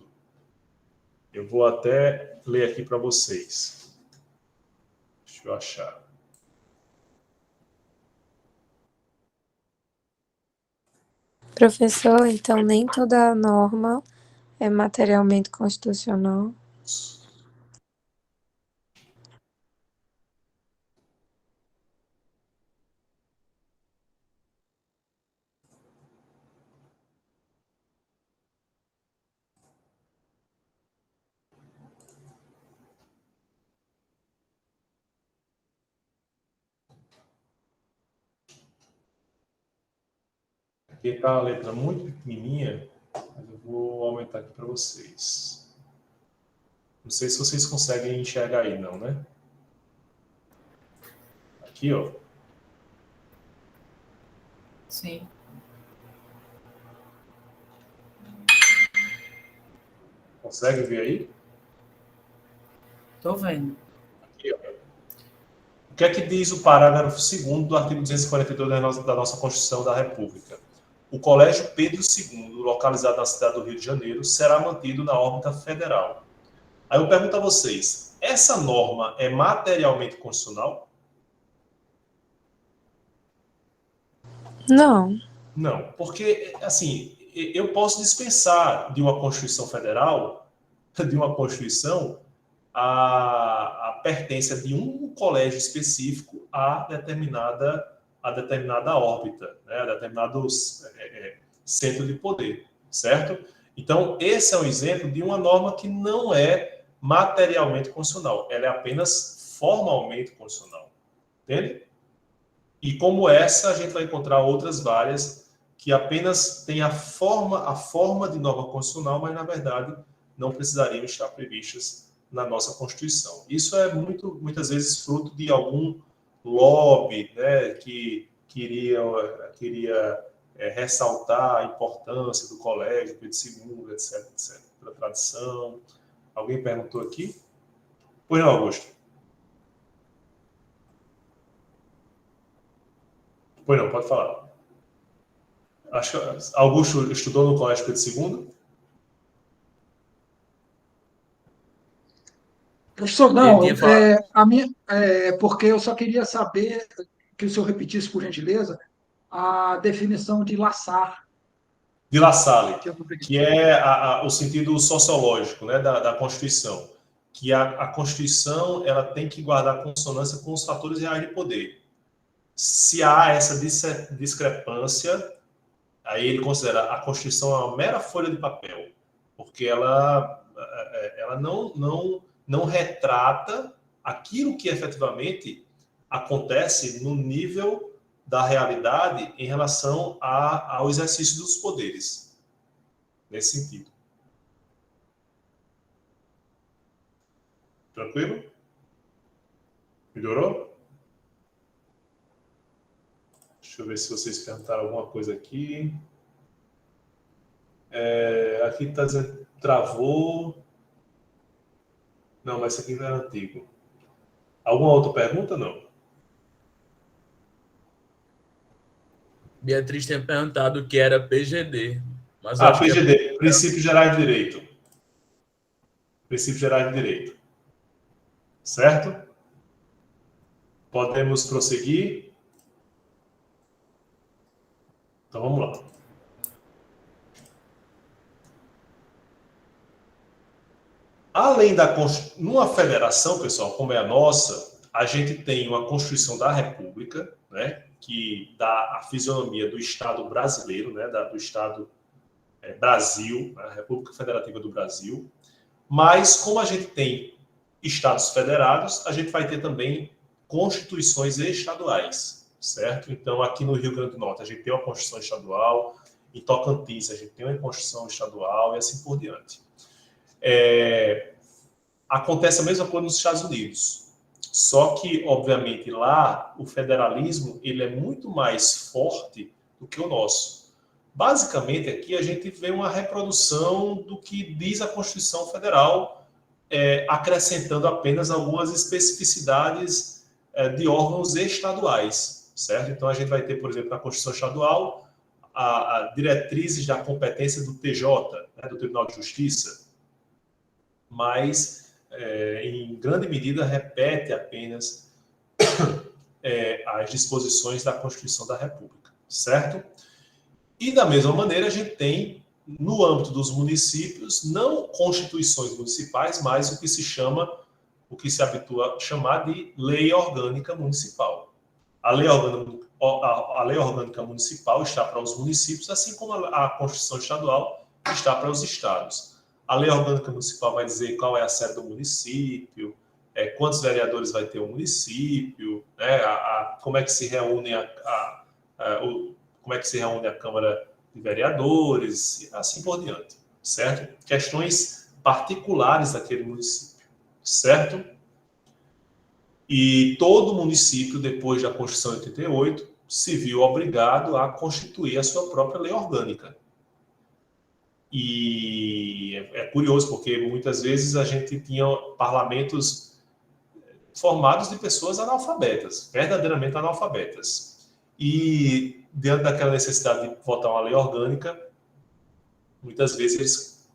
Eu vou até ler aqui para vocês. Deixa eu achar. Professor, então nem toda norma é materialmente constitucional? Aqui está a letra muito pequenininha, mas eu vou aumentar aqui para vocês. Não sei se vocês conseguem enxergar aí, não, né? Aqui, ó. Sim. Consegue ver aí? Estou vendo. Aqui, ó. O que é que diz o parágrafo 2º do artigo 242 da nossa Constituição da República? O Colégio Pedro II, localizado na cidade do Rio de Janeiro, será mantido na órbita federal. Aí eu pergunto a vocês, essa norma é materialmente constitucional? Não. Não, porque, assim, eu posso dispensar de uma Constituição Federal, de uma Constituição, a pertença de um colégio específico a determinada órbita, né, a determinado centro de poder, certo? Então, esse é um exemplo de uma norma que não é materialmente constitucional, ela é apenas formalmente constitucional, entende? E como essa, a gente vai encontrar outras várias que apenas têm a forma de norma constitucional, mas, na verdade, não precisariam estar previstas na nossa Constituição. Isso é muitas vezes fruto de algum lobby, né, que queria ressaltar a importância do Colégio Pedro II, etc., pela tradição. Alguém perguntou aqui? Pois não, Augusto? Pois não, pode falar. Acho que Augusto estudou no Colégio Pedro II? Professor, não, a minha, porque eu só queria saber que o senhor repetisse, por gentileza, a definição de Lassalle. De Lassalle, que é o sentido sociológico, né, da Constituição. Que a Constituição ela tem que guardar consonância com os fatores reais de poder. Se há essa discrepância, aí ele considera a Constituição uma mera folha de papel, porque ela não retrata aquilo que efetivamente acontece no nível da realidade em relação ao exercício dos poderes. Nesse sentido. Tranquilo? Melhorou? Deixa eu ver se vocês perguntaram alguma coisa aqui. Aqui está dizendo travou. Não, mas isso aqui não é antigo. Alguma outra pergunta? Não. Beatriz tinha perguntado o que era PGD. Mas PGD, Princípios Gerais de Direito. Princípios Gerais de Direito. Certo? Podemos prosseguir? Então vamos lá. Além numa federação, pessoal, como é a nossa, a gente tem uma Constituição da República, né, que dá a fisionomia do Estado brasileiro, né, do Estado Brasil, a República Federativa do Brasil. Mas, como a gente tem Estados federados, a gente vai ter também constituições estaduais, certo? Então, aqui no Rio Grande do Norte, a gente tem uma Constituição estadual, Em Tocantins, a gente tem uma Constituição estadual e assim por diante. Acontece a mesma coisa nos Estados Unidos. Só que, obviamente, lá o federalismo ele é muito mais forte do que o nosso. Basicamente, aqui a gente vê uma reprodução do que diz a Constituição Federal, acrescentando apenas algumas especificidades de órgãos estaduais, certo? Então, a gente vai ter, por exemplo, na Constituição Estadual, a diretrizes da competência do TJ, né, do Tribunal de Justiça, mas, em grande medida, repete apenas as disposições da Constituição da República, certo? E, da mesma maneira, a gente tem, no âmbito dos municípios, não constituições municipais, mas o que se habitua a chamar de lei orgânica municipal. A lei orgânica municipal está para os municípios, assim como a Constituição estadual está para os estados. A lei orgânica municipal vai dizer qual é a sede do município, quantos vereadores vai ter o município, né, como é que se reúne como é que se reúne a Câmara de Vereadores, e assim por diante, certo? Questões particulares daquele município, certo? E todo município, depois da Constituição de 88, se viu obrigado a constituir a sua própria lei orgânica. E é curioso, porque muitas vezes a gente tinha parlamentos formados de pessoas analfabetas, verdadeiramente analfabetas. E, diante daquela necessidade de votar uma lei orgânica, muitas vezes eles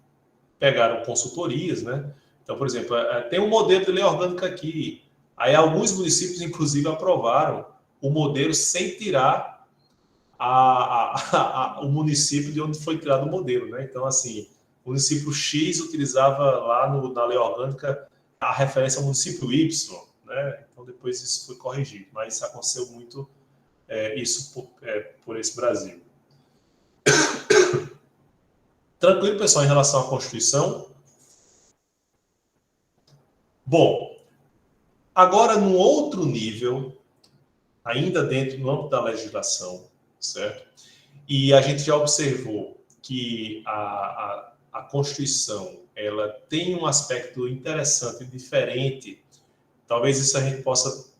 pegaram consultorias, né? Então, por exemplo, tem um modelo de lei orgânica aqui. Aí alguns municípios, inclusive, aprovaram o modelo sem tirar o município de onde foi tirado o modelo, né? Então, assim, o município X utilizava lá na lei orgânica a referência ao município Y, né? Então, depois isso foi corrigido. Mas isso aconteceu muito por esse Brasil. Tranquilo, pessoal, em relação à Constituição? Bom, agora, num outro nível, ainda dentro do âmbito da legislação, certo? E a gente já observou que a Constituição ela tem um aspecto interessante e diferente. Talvez isso a gente possa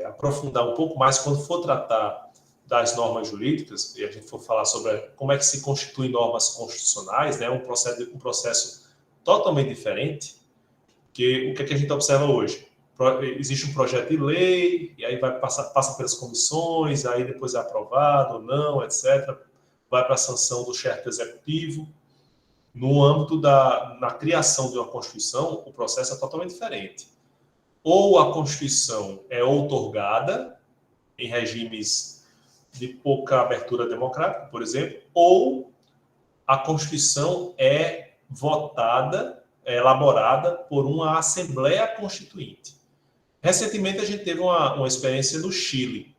aprofundar um pouco mais quando for tratar das normas jurídicas, e a gente for falar sobre como é que se constituem normas constitucionais, né? Um processo totalmente diferente, que o que a gente observa hoje? Existe um projeto de lei, e aí passa pelas comissões, aí depois é aprovado ou não, etc. Vai para a sanção do chefe executivo. No âmbito na criação de uma Constituição, o processo é totalmente diferente. Ou a Constituição é outorgada, em regimes de pouca abertura democrática, por exemplo, ou a Constituição é votada, elaborada por uma Assembleia Constituinte. Recentemente, a gente teve uma experiência no Chile.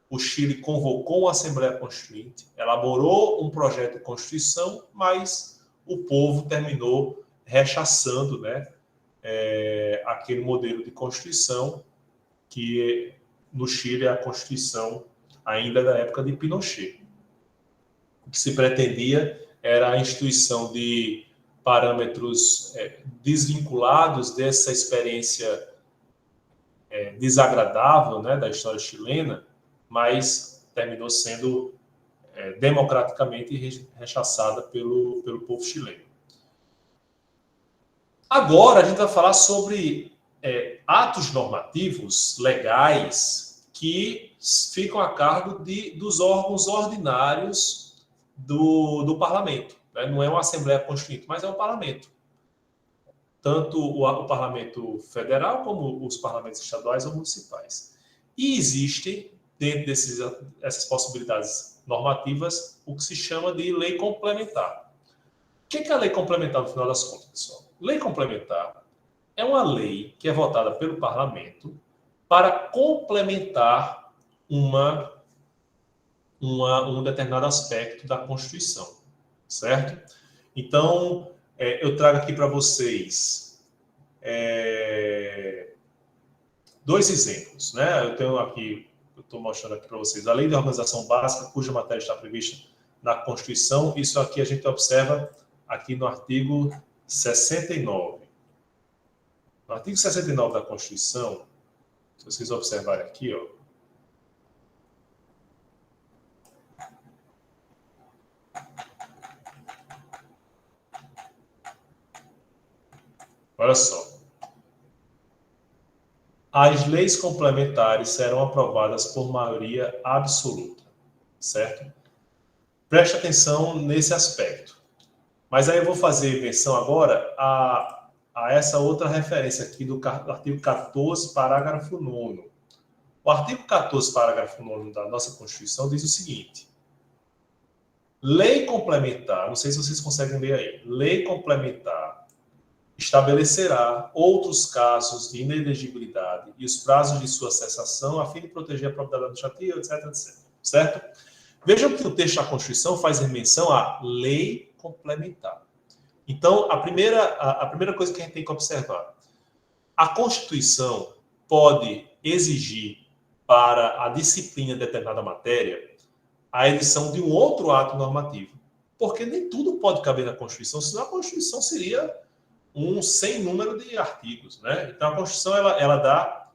O Chile convocou uma Assembleia Constituinte, elaborou um projeto de Constituição, mas o povo terminou rechaçando, né, aquele modelo de Constituição que no Chile é a Constituição ainda da época de Pinochet. O que se pretendia era a instituição de parâmetros desvinculados dessa experiência desagradável, né, da história chilena, mas terminou sendo democraticamente rechaçada pelo povo chileno. Agora a gente vai falar sobre atos normativos legais que ficam a cargo dos órgãos ordinários do parlamento. Né? Não é uma Assembleia Constituinte, mas é o parlamento. Tanto o parlamento federal como os parlamentos estaduais ou municipais. E existem, dentro dessas possibilidades normativas, o que se chama de lei complementar. O que é a lei complementar, no final das contas, pessoal? Lei complementar é uma lei que é votada pelo parlamento para complementar um determinado aspecto da Constituição, certo? Então, eu trago aqui para vocês dois exemplos, né? Eu tenho aqui eu estou mostrando aqui para vocês. A lei de organização básica, cuja matéria está prevista na Constituição, isso aqui a gente observa aqui no artigo 69. No artigo 69 da Constituição, se vocês observarem aqui, ó, olha só. As leis complementares serão aprovadas por maioria absoluta, certo? Preste atenção nesse aspecto. Mas aí eu vou fazer menção agora a essa outra referência aqui do artigo 14, parágrafo 9º. O artigo 14, parágrafo 9º da nossa Constituição diz o seguinte: lei complementar, não sei se vocês conseguem ler aí, lei complementar estabelecerá outros casos de inelegibilidade e os prazos de sua cessação a fim de proteger a propriedade administrativa, etc, etc. Certo? Vejam que o texto da Constituição faz menção à lei complementar. Então, a primeira coisa que a gente tem que observar, a Constituição pode exigir para a disciplina de determinada matéria a edição de um outro ato normativo, porque nem tudo pode caber na Constituição, senão a Constituição seria um sem número de artigos, né? Então, a Constituição, ela dá,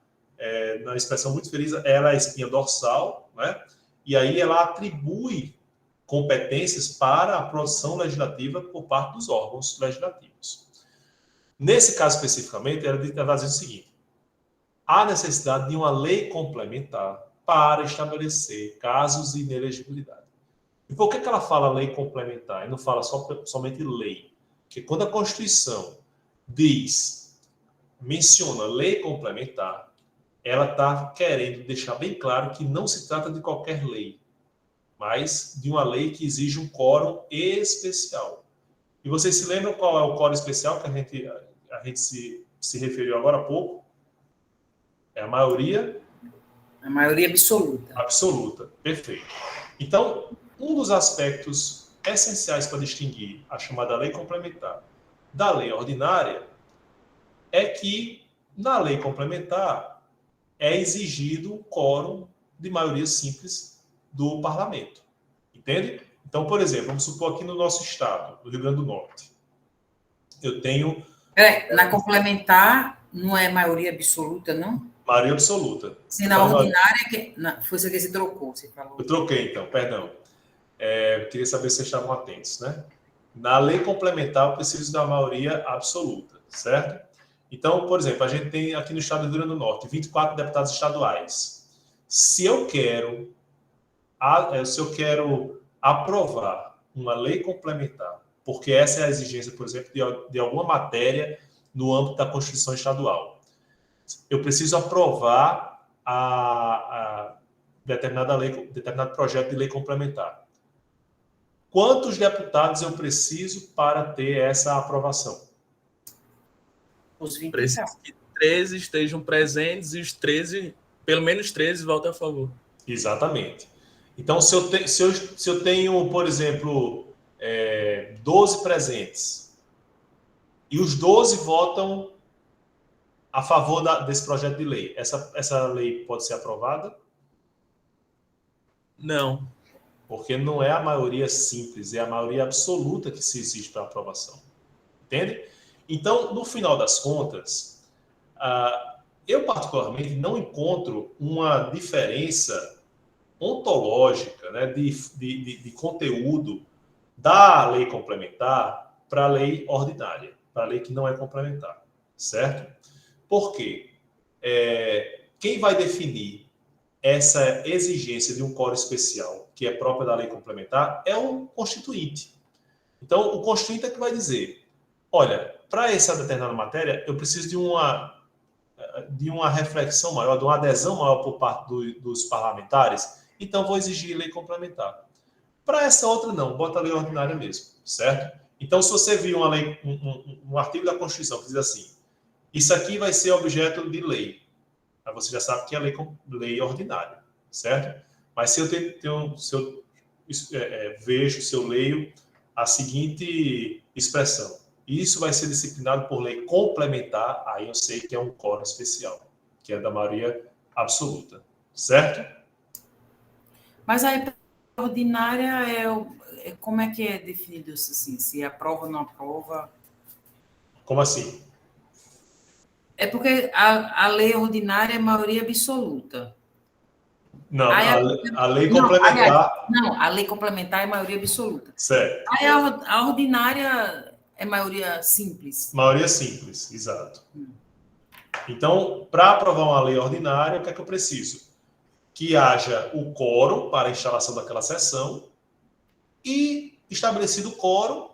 na expressão muito feliz, ela é a espinha dorsal, né? E aí ela atribui competências para a produção legislativa por parte dos órgãos legislativos. Nesse caso, especificamente, ela diz o seguinte: há necessidade de uma lei complementar para estabelecer casos de inelegibilidade. E por que ela fala lei complementar e não fala somente lei? Porque quando a Constituição menciona lei complementar, ela está querendo deixar bem claro que não se trata de qualquer lei, mas de uma lei que exige um quórum especial. E vocês se lembram qual é o quórum especial que a gente se referiu agora há pouco? É a maioria? A maioria absoluta. Absoluta, perfeito. Então, um dos aspectos essenciais para distinguir a chamada lei complementar da lei ordinária é que, na lei complementar, é exigido um quórum de maioria simples do parlamento. Entende? Então, por exemplo, vamos supor aqui no nosso estado, no Rio Grande do Norte, eu tenho... Na complementar, não é maioria absoluta, não? Maioria absoluta. Se na ordinária, foi isso que você trocou, você falou. Eu troquei, então, perdão. Eu queria saber se vocês estavam atentos, né? Na lei complementar, eu preciso da maioria absoluta, certo? Então, por exemplo, a gente tem aqui no estado do Rio Grande do Norte 24 deputados estaduais. Se eu quero aprovar uma lei complementar, porque essa é a exigência, por exemplo, de alguma matéria no âmbito da Constituição estadual, eu preciso aprovar a determinado projeto de lei complementar. Quantos deputados eu preciso para ter essa aprovação? Os 20. Preciso que 13 estejam presentes e os 13, pelo menos 13, votem a favor. Exatamente. Então, se eu tenho, por exemplo, 12 presentes e os 12 votam a favor desse projeto de lei, essa lei pode ser aprovada? Não. Porque não é a maioria simples, é a maioria absoluta que se exige para aprovação. Entende? Então, no final das contas, eu particularmente não encontro uma diferença ontológica, né, de conteúdo da lei complementar para a lei ordinária, para a lei que não é complementar, certo? Por quê? Quem vai definir essa exigência de um quórum especial, que é própria da lei complementar, é o Constituinte. Então, o Constituinte é que vai dizer, olha, para essa determinada matéria, eu preciso de uma reflexão maior, de uma adesão maior por parte dos parlamentares, então vou exigir lei complementar. Para essa outra, não, bota a lei ordinária mesmo, certo? Então, se você viu um artigo da Constituição que diz assim, isso aqui vai ser objeto de lei, aí você já sabe que é lei ordinária, certo? Mas se eu vejo, se eu leio a seguinte expressão, isso vai ser disciplinado por lei complementar, aí eu sei que é um quórum especial, que é da maioria absoluta, certo? Mas a ordinária como é que é definido isso assim? Se aprova ou não aprova? Como assim? É porque a lei ordinária é maioria absoluta. Não, Aí a lei complementar... Não, a lei complementar é maioria absoluta. Certo. Aí a ordinária é maioria simples. Maioria simples, exato. Então, para aprovar uma lei ordinária, o que é que eu preciso? Que haja o quórum para a instalação daquela sessão e, estabelecido o quórum,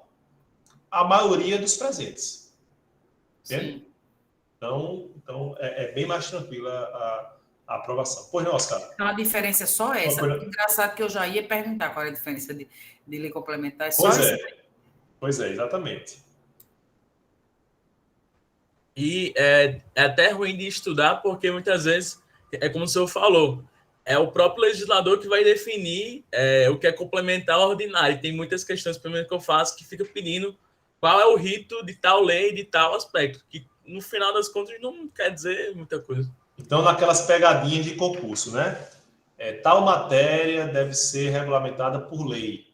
a maioria dos presentes. Entende? Então é bem mais tranquila a aprovação. Pois não, Oscar? Então, a diferença é só essa. Engraçado que eu já ia perguntar qual é a diferença de lei complementar. É só Pois é, exatamente. E é até ruim de estudar, porque muitas vezes, é como o senhor falou, é o próprio legislador que vai definir o que é complementar ao ordinário. Tem muitas questões, pelo menos que eu faço, que fica pedindo qual é o rito de tal lei, de tal aspecto, que no final das contas não quer dizer muita coisa. Então, naquelas pegadinhas de concurso, né? Tal matéria deve ser regulamentada por lei.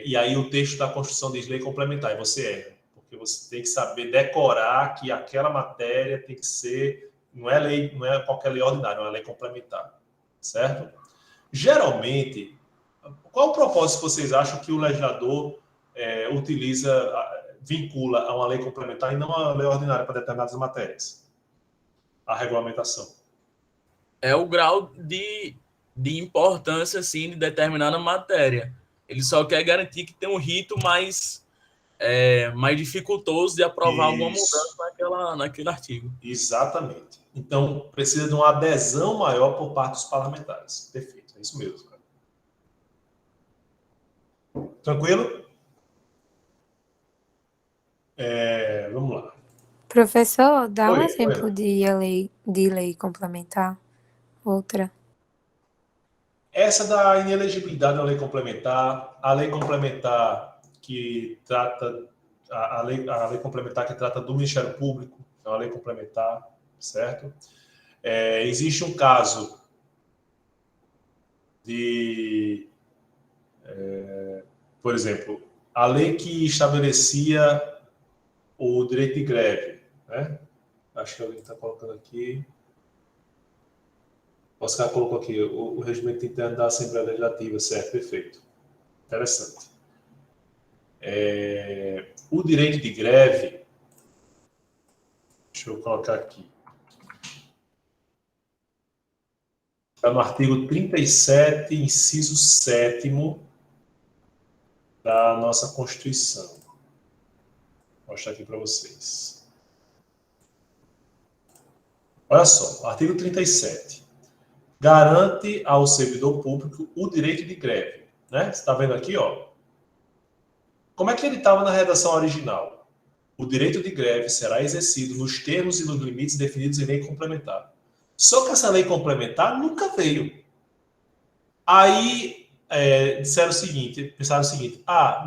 E aí o texto da Constituição diz lei complementar, e você erra. Porque você tem que saber decorar que aquela matéria tem que ser... Não é qualquer lei ordinária, é uma lei complementar. Certo? Geralmente, qual o propósito que vocês acham que o legislador vincula a uma lei complementar e não a lei ordinária para determinadas matérias? A regulamentação. É o grau de importância, assim, de determinada matéria. Ele só quer garantir que tem um rito mais dificultoso de aprovar alguma mudança naquele artigo. Exatamente. Então, precisa de uma adesão maior por parte dos parlamentares. Perfeito, é isso mesmo. Cara. Tranquilo? Vamos lá. Professor, dá um exemplo de lei complementar. Outra. Essa da inelegibilidade da lei complementar, a lei complementar que trata a lei complementar que trata do Ministério Público, é uma lei complementar, certo? Existe um caso de, por exemplo, a lei que estabelecia o direito de greve, né? Acho que alguém está colocando aqui. O Oscar colocou aqui o regimento interno da Assembleia Legislativa, certo? Perfeito. Interessante. O direito de greve, deixa eu colocar aqui. Está no artigo 37, inciso 7º da nossa Constituição. Vou mostrar aqui para vocês. Olha só, artigo 37. Garante ao servidor público o direito de greve. Né? Você está vendo aqui, ó. Como é que ele estava na redação original? O direito de greve será exercido nos termos e nos limites definidos em lei complementar. Só que essa lei complementar nunca veio. Aí pensaram o seguinte,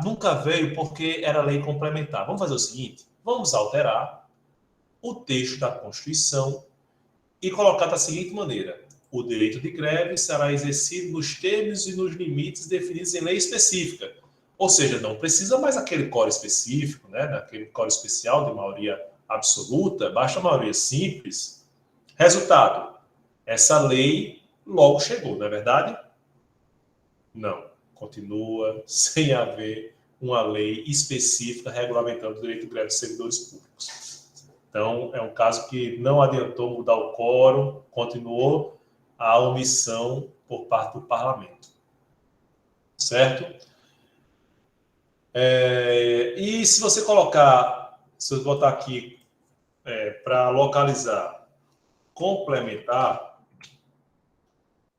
nunca veio porque era lei complementar. Vamos fazer o seguinte, vamos alterar o texto da Constituição e colocar da seguinte maneira: o direito de greve será exercido nos termos e nos limites definidos em lei específica. Ou seja, não precisa mais aquele quórum específico, né? Daquele quórum especial de maioria absoluta, basta a maioria simples. Resultado, essa lei logo chegou, não é verdade? Não, continua sem haver uma lei específica regulamentando o direito de greve dos servidores públicos. Então, é um caso que não adiantou mudar o quórum, continuou a omissão por parte do parlamento. Certo? E se você botar aqui para localizar complementar,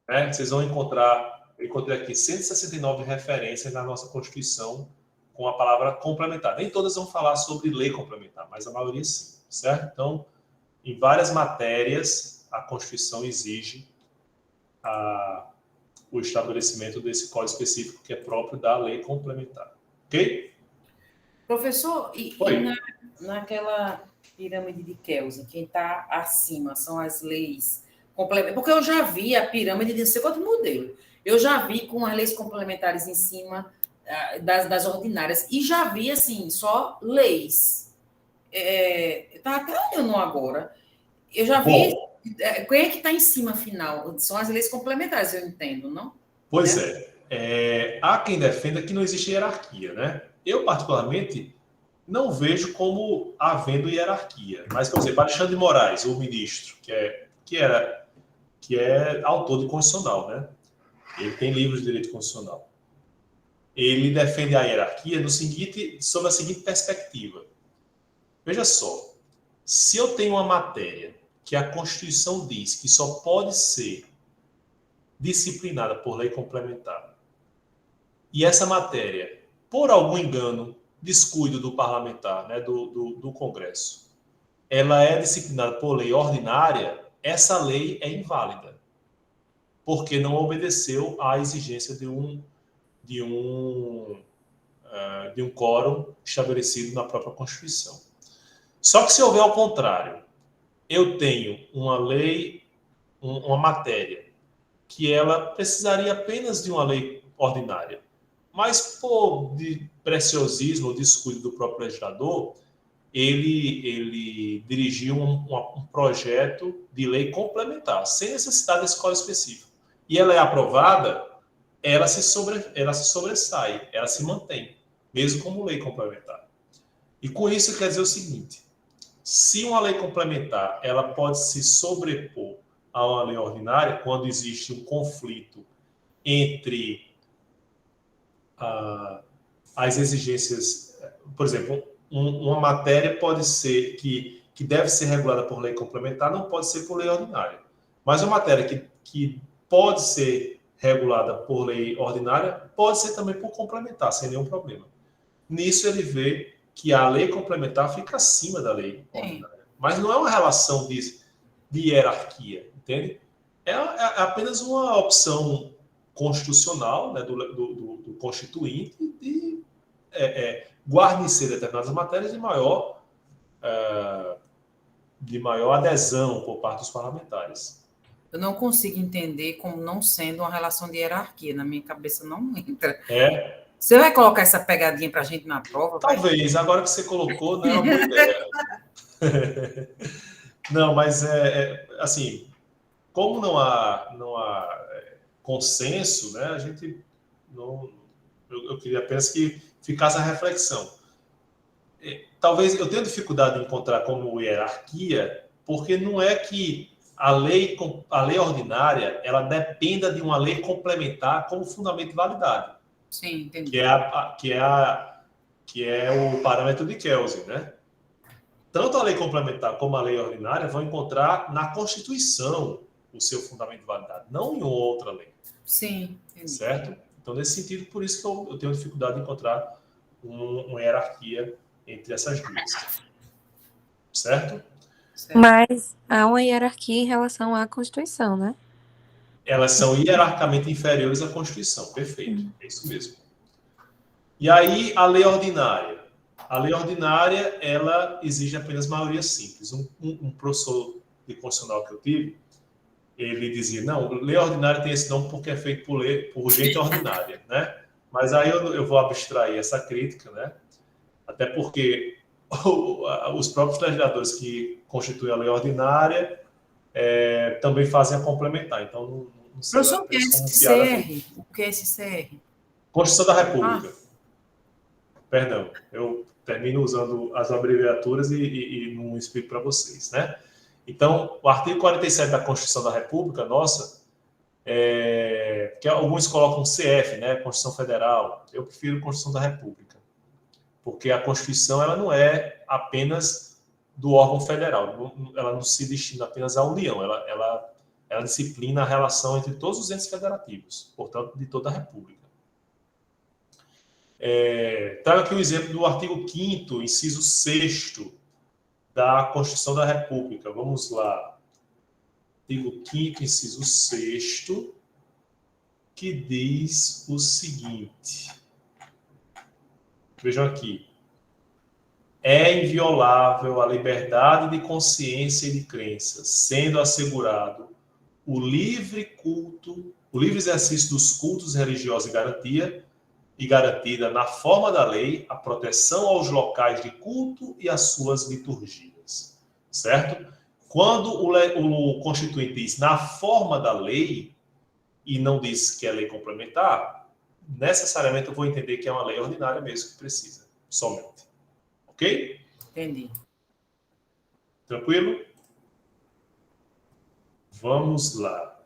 né, vocês vão encontrar, eu encontrei aqui 169 referências na nossa Constituição com a palavra complementar. Nem todas vão falar sobre lei complementar, mas a maioria sim, certo? Então, em várias matérias, a Constituição exige o estabelecimento desse código específico que é próprio da lei complementar. Ok? Professor, e naquela pirâmide de Kelsen, quem está acima são as leis Porque eu já vi a pirâmide de não sei quanto modelo. Eu já vi com as leis complementares em cima das ordinárias. E já vi, assim, só leis. Eu estava até olhando agora. Eu já vi... Bom, quem é que está em cima, afinal? São as leis complementares, eu entendo, não? pois há quem defenda que não existe hierarquia, né? Eu, particularmente, não vejo como havendo hierarquia. Mas, por exemplo, Alexandre de Moraes, o ministro, que é autor de constitucional, né? Ele tem livros de direito constitucional. Ele defende a hierarquia sob a seguinte perspectiva. Veja só, se eu tenho uma matéria que a Constituição diz que só pode ser disciplinada por lei complementar, e essa matéria, por algum engano, descuido do parlamentar, né, do Congresso, ela é disciplinada por lei ordinária, essa lei é inválida, porque não obedeceu à exigência de um quórum estabelecido na própria Constituição. Só que se houver ao contrário, eu tenho uma lei, uma matéria, que ela precisaria apenas de uma lei ordinária, mas por de preciosismo ou descuido do próprio legislador, ele dirigiu um projeto de lei complementar, sem necessidade desse quórum específico. E ela é aprovada, ela se sobressai, ela se mantém, mesmo como lei complementar. E com isso quer dizer o seguinte: se uma lei complementar ela pode se sobrepor a uma lei ordinária quando existe um conflito entre as exigências, por exemplo, uma matéria pode ser que deve ser regulada por lei complementar, não pode ser por lei ordinária. Mas uma matéria que pode ser regulada por lei ordinária pode ser também por complementar, sem nenhum problema. Nisso ele vê que a lei complementar fica acima da lei ordinária. Mas não é uma relação de hierarquia, entende? É apenas uma opção constitucional, né, do constituinte de guarnecer determinadas matérias de maior adesão por parte dos parlamentares. Eu não consigo entender como não sendo uma relação de hierarquia. Na minha cabeça não entra. Você vai colocar essa pegadinha para a gente na prova? Talvez. Agora que você colocou, não é uma boa ideia. Não, mas assim, como não há consenso, né? A gente não. Eu queria apenas que ficasse a reflexão. Talvez eu tenha dificuldade em encontrar como hierarquia, porque não é que a lei ordinária ela dependa de uma lei complementar como fundamento de validade. Sim, entendi. Que é o parâmetro de Kelsen, né? Tanto a lei complementar como a lei ordinária vão encontrar na Constituição o seu fundamento de validade, não em outra lei. Sim, entendi. Certo? Então, nesse sentido, por isso que eu tenho dificuldade em encontrar uma hierarquia entre essas duas. Certo? Mas há uma hierarquia em relação à Constituição, né? Elas são hierarquicamente inferiores à Constituição. Perfeito. É isso mesmo. E aí, a lei ordinária. A lei ordinária, ela exige apenas maioria simples. Um professor de constitucional que eu tive, ele dizia, não, lei ordinária tem esse nome porque é feito por gente ordinária, né? Mas aí eu vou abstrair essa crítica, né? Até porque os próprios legisladores que constituem a lei ordinária também fazem a complementar. Então, não sei. Professor, o que é esse CR? O que é esse CR? Constituição da República. Perdão, eu termino usando as abreviaturas e não explico para vocês, né? Então, o artigo 47 da Constituição da República, nossa, que alguns colocam CF, né? Constituição Federal. Eu prefiro Constituição da República, porque a Constituição ela não é apenas do órgão federal, ela não se destina apenas à União, ela disciplina a relação entre todos os entes federativos, portanto, de toda a República. Trago aqui o exemplo do artigo 5º, inciso 6º, da Constituição da República. Vamos lá. Artigo 5º, inciso 6º, que diz o seguinte. Vejam aqui. É inviolável a liberdade de consciência e de crença, sendo assegurado o livre exercício dos cultos religiosos e garantida na forma da lei a proteção aos locais de culto e às suas liturgias, certo? Quando o Constituinte diz na forma da lei e não diz que é lei complementar, necessariamente eu vou entender que é uma lei ordinária mesmo que precisa, somente. Ok? Entendi. Tranquilo? Vamos lá.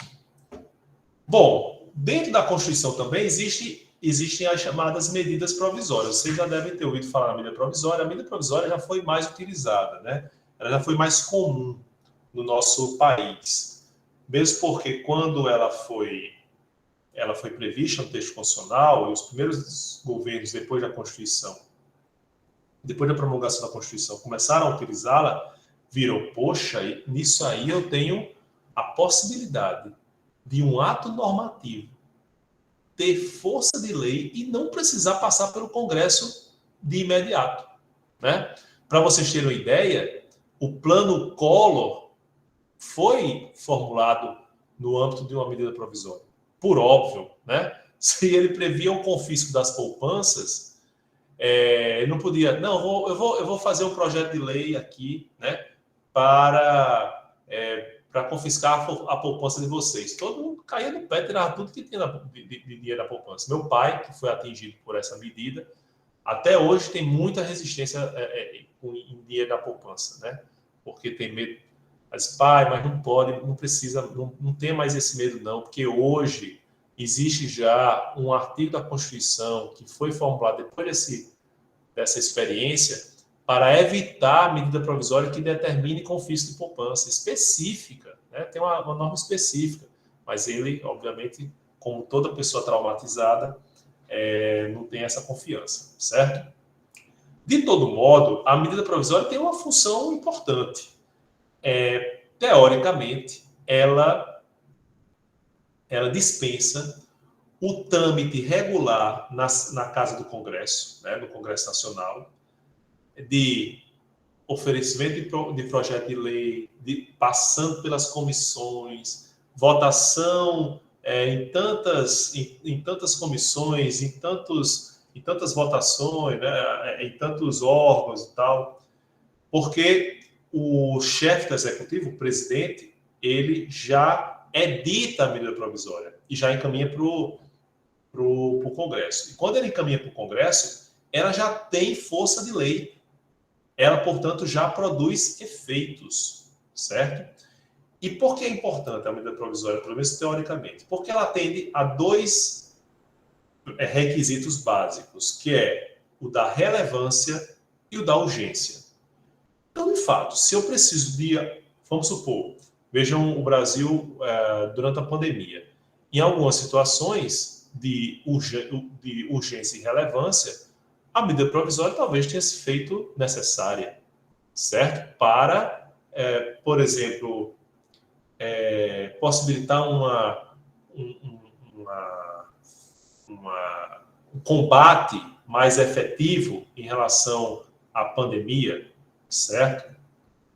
Bom, dentro da Constituição também existem as chamadas medidas provisórias. Vocês já devem ter ouvido falar na medida provisória. A medida provisória já foi mais utilizada, né? Ela já foi mais comum no nosso país. Mesmo porque quando ela foi prevista no texto constitucional, e os primeiros governos, depois da Constituição, depois da promulgação da Constituição, começaram a utilizá-la, viram, poxa, nisso aí eu tenho a possibilidade de um ato normativo ter força de lei e não precisar passar pelo Congresso de imediato, né? Para vocês terem uma ideia, o Plano Collor foi formulado no âmbito de uma medida provisória. Por óbvio, né? Se ele previa o confisco das poupanças, ele não podia... Não, eu vou fazer um projeto de lei aqui, né? Para confiscar a poupança de vocês. Todo mundo caía no pé, tirava tudo que tinha de dinheiro da poupança. Meu pai, que foi atingido por essa medida, até hoje tem muita resistência em dinheiro da poupança, né? Porque tem medo. Mas, pai, mas não pode, não precisa, não tem mais esse medo não, porque hoje existe já um artigo da Constituição que foi formulado depois dessa experiência para evitar a medida provisória que determine confisco de poupança específica, né? Tem uma norma específica, mas ele, obviamente, como toda pessoa traumatizada, não tem essa confiança, certo? De todo modo, a medida provisória tem uma função importante. Teoricamente, ela dispensa o trâmite regular na Casa do Congresso, né, no Congresso Nacional, de oferecimento de projeto de lei, passando pelas comissões, votação em tantas comissões, em tantas votações, né, em tantos órgãos e tal, porque o chefe do executivo, o presidente, ele já edita a medida provisória e já encaminha para o Congresso. E quando ele encaminha para o Congresso, ela já tem força de lei. Ela, portanto, já produz efeitos, certo? E por que é importante a medida provisória, pelo menos teoricamente? Porque ela atende a dois requisitos básicos, que é o da relevância e o da urgência. Então, de fato, se eu preciso vamos supor, vejam o Brasil durante a pandemia. Em algumas situações de urgência e relevância, a medida provisória talvez tenha se feito necessária, certo? Para, por exemplo, possibilitar um combate mais efetivo em relação à pandemia, certo?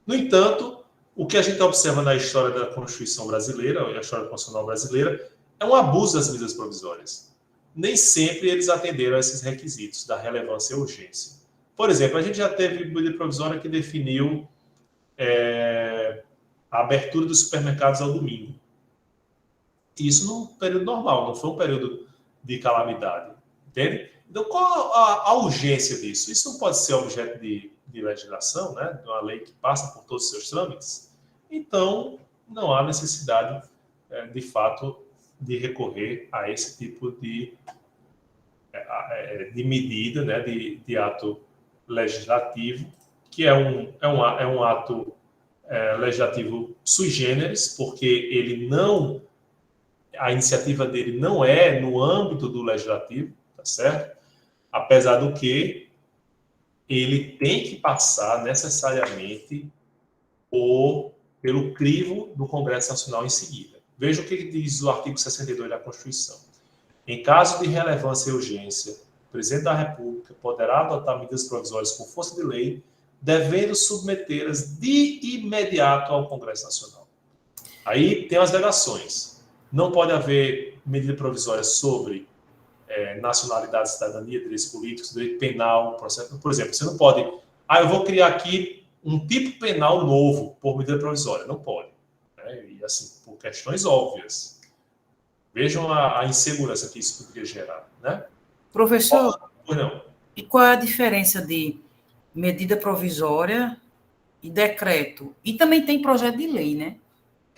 No entanto, o que a gente observa na história da Constituição brasileira, a história constitucional brasileira, é um abuso das medidas provisórias. Nem sempre eles atenderam a esses requisitos da relevância e urgência. Por exemplo, a gente já teve medida provisória que definiu a abertura dos supermercados ao domingo. Isso num período normal, não foi um período de calamidade. Entende? Então, qual a urgência disso? Isso não pode ser objeto de legislação, né? De uma lei que passa por todos os seus trâmites. Então, não há necessidade, de fato, de recorrer a esse tipo de medida, né? de ato legislativo, que é um ato legislativo sui generis, porque a iniciativa dele não é no âmbito do legislativo, tá certo? Apesar do que ele tem que passar necessariamente pelo crivo do Congresso Nacional em seguida. Veja o que diz o artigo 62 da Constituição. Em caso de relevância e urgência, o presidente da República poderá adotar medidas provisórias com força de lei, devendo submetê-las de imediato ao Congresso Nacional. Aí tem as vedações. Não pode haver medida provisória sobre nacionalidade, cidadania, direitos políticos, direito penal, processo. Por exemplo, você não pode... eu vou criar aqui um tipo penal novo por medida provisória. Não pode. Né? E assim, por questões óbvias. Vejam a insegurança que isso poderia gerar. Né? Professor, não. E qual é a diferença de medida provisória e decreto? E também tem projeto de lei, né?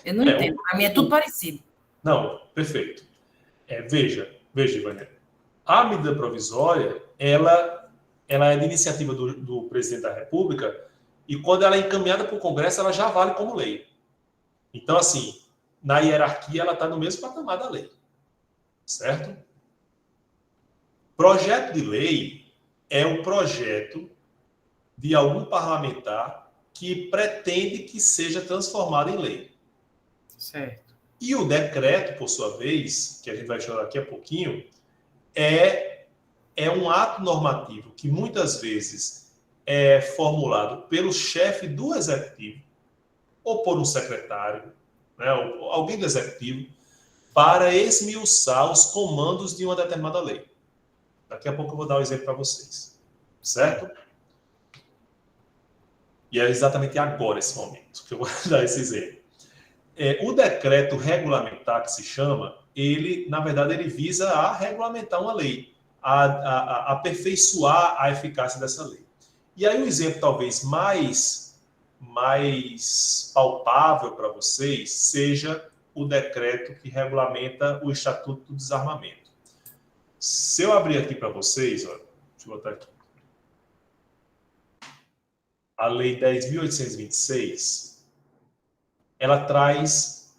Eu não entendo. Para mim é tudo parecido. Não, perfeito. Veja, Ivânia. A medida provisória, ela é de iniciativa do presidente da República e quando ela é encaminhada para o Congresso, ela já vale como lei. Então, assim, na hierarquia, ela está no mesmo patamar da lei. Certo? Projeto de lei é um projeto de algum parlamentar que pretende que seja transformado em lei. Certo. E o decreto, por sua vez, que a gente vai falar daqui a pouquinho, é um ato normativo que muitas vezes é formulado pelo chefe do executivo ou por um secretário, né, ou alguém do executivo, para esmiuçar os comandos de uma determinada lei. Daqui a pouco eu vou dar um exemplo para vocês. Certo? E é exatamente agora esse momento que eu vou dar esse exemplo. O decreto regulamentar, que se chama, ele, na verdade, ele visa a regulamentar uma lei, a aperfeiçoar a eficácia dessa lei. E aí o exemplo talvez mais palpável para vocês seja o decreto que regulamenta o Estatuto do Desarmamento. Se eu abrir aqui para vocês, ó, deixa eu botar aqui. A Lei 10.826, ela traz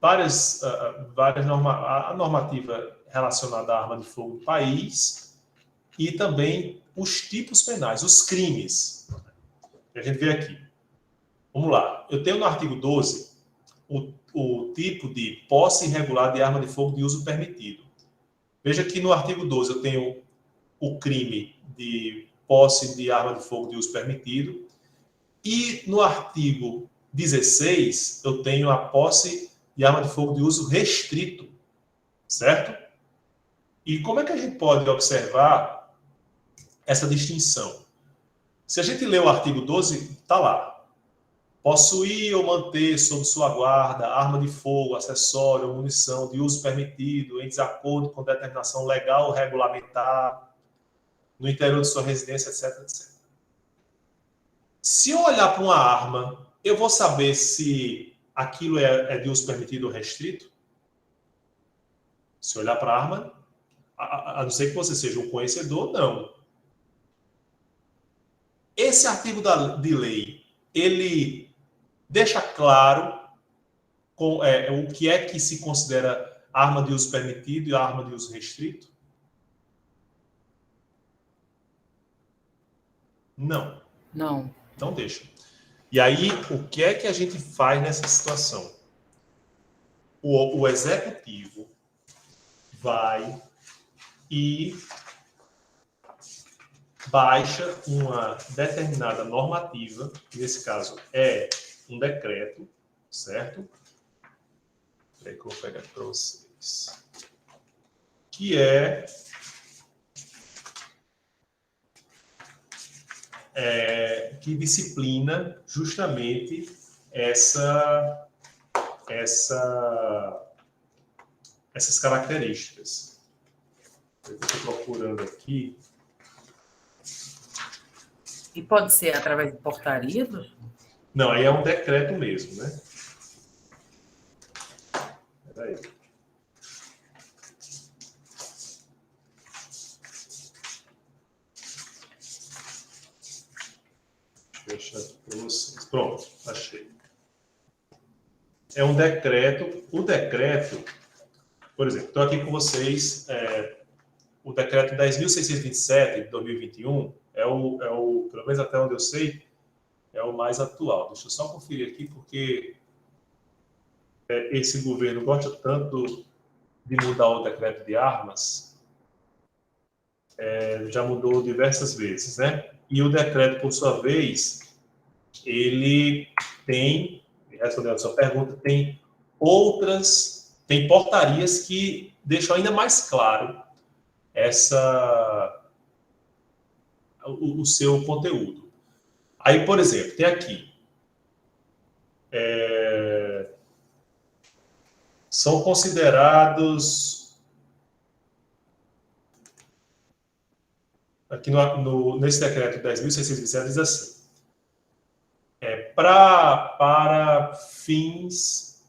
várias a normativa relacionada à arma de fogo do país e também os tipos penais, os crimes. A gente vê aqui. Vamos lá. Eu tenho no artigo 12 o tipo de posse irregular de arma de fogo de uso permitido. Veja que no artigo 12 eu tenho o crime de posse de arma de fogo de uso permitido e no artigo 16 eu tenho a posse de arma de fogo de uso restrito, certo? E como é que a gente pode observar essa distinção? Se a gente lê o artigo 12, está lá. Possuir ou manter sob sua guarda arma de fogo, acessório ou munição de uso permitido em desacordo com determinação legal ou regulamentar no interior de sua residência, etc, etc. Se eu olhar para uma arma, eu vou saber se aquilo é de uso permitido ou restrito? Se eu olhar para a arma, a não ser que você seja um conhecedor, não. Esse artigo de lei, ele deixa claro o que é que se considera arma de uso permitido e arma de uso restrito? Não. Não. Então deixa. E aí, o que é que a gente faz nessa situação? O executivo vai e baixa uma determinada normativa, que nesse caso é um decreto, certo? Peraí que eu vou pegar aqui para vocês. Que que disciplina justamente essas características. Eu estou procurando aqui. E pode ser através de portaria? Não, aí é um decreto mesmo, né? Espera aí. Deixa eu aqui para vocês. Pronto, achei. É um decreto. O decreto, por exemplo, estou aqui com vocês, o decreto 10.627 de 2021 pelo menos até onde eu sei, é o mais atual. Deixa eu só conferir aqui, porque esse governo gosta tanto de mudar o decreto de armas, já mudou diversas vezes, né? E o decreto, por sua vez, ele tem, respondendo a sua pergunta, tem outras, tem portarias que deixam ainda mais claro o seu conteúdo. Aí, por exemplo, tem aqui. São considerados... Aqui nesse decreto 10.627 diz assim: para fins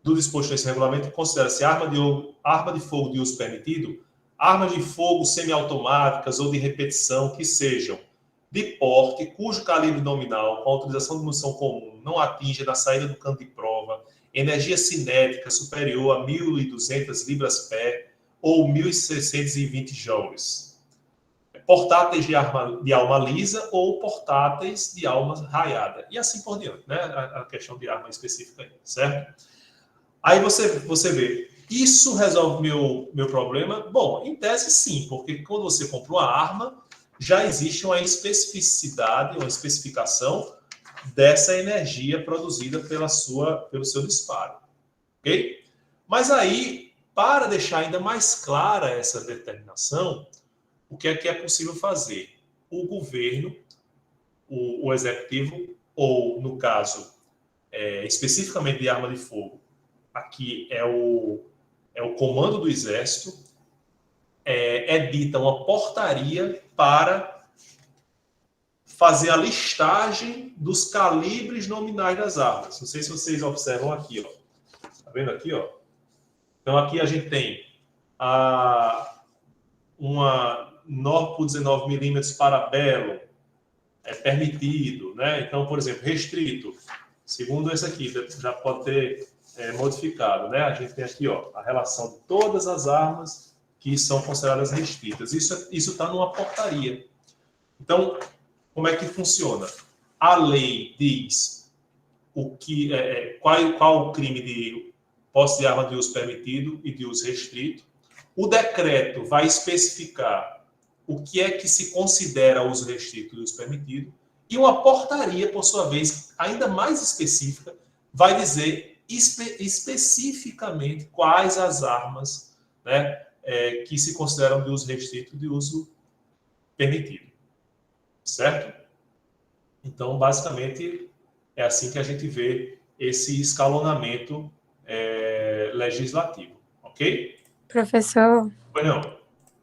do disposto nesse regulamento, considera-se arma de fogo de uso permitido, armas de fogo semiautomáticas ou de repetição que sejam de porte, cujo calibre nominal, com a utilização de munição comum, não atinja na saída do campo de prova energia cinética superior a 1.200 libras-pé ou 1.620 joules. Portáteis de alma lisa ou portáteis de alma raiada. E assim por diante, né? A questão de arma específica aí, certo? Aí você vê, isso resolve meu problema? Bom, em tese sim, porque quando você compra uma arma, já existe uma especificidade, uma especificação dessa energia produzida pelo seu disparo. Ok? Mas aí, para deixar ainda mais clara essa determinação, o que é possível fazer? O governo, o executivo, ou, no caso, especificamente de arma de fogo, aqui é o comando do Exército, edita uma portaria para fazer a listagem dos calibres nominais das armas. Não sei se vocês observam aqui, ó. Tá vendo aqui, ó? Então, aqui a gente tem uma 9 por 19 milímetros Parabellum, permitido, né? Então, por exemplo, restrito, segundo esse aqui, já pode ter modificado, né? A gente tem aqui, ó, a relação de todas as armas que são consideradas restritas. Isso está numa portaria. Então, como é que funciona? A lei diz qual o crime de posse de arma de uso permitido e de uso restrito. O decreto vai especificar o que é que se considera uso restrito e uso permitido. E uma portaria, por sua vez, ainda mais específica, vai dizer especificamente quais as armas, né, que se consideram de uso restrito e de uso permitido. Certo? Então, basicamente, é assim que a gente vê esse escalonamento legislativo. Ok? Professor, Pois não.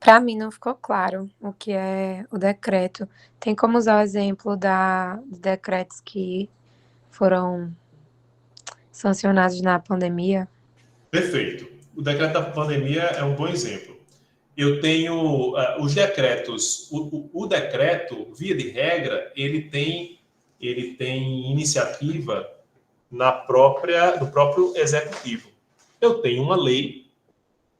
para mim não ficou claro o que é o decreto. Tem como usar o exemplo dos decretos que foram sancionados na pandemia? Perfeito. O decreto da pandemia é um bom exemplo. Eu tenho os decretos. O decreto, via de regra, ele tem iniciativa no próprio executivo. Eu tenho uma lei,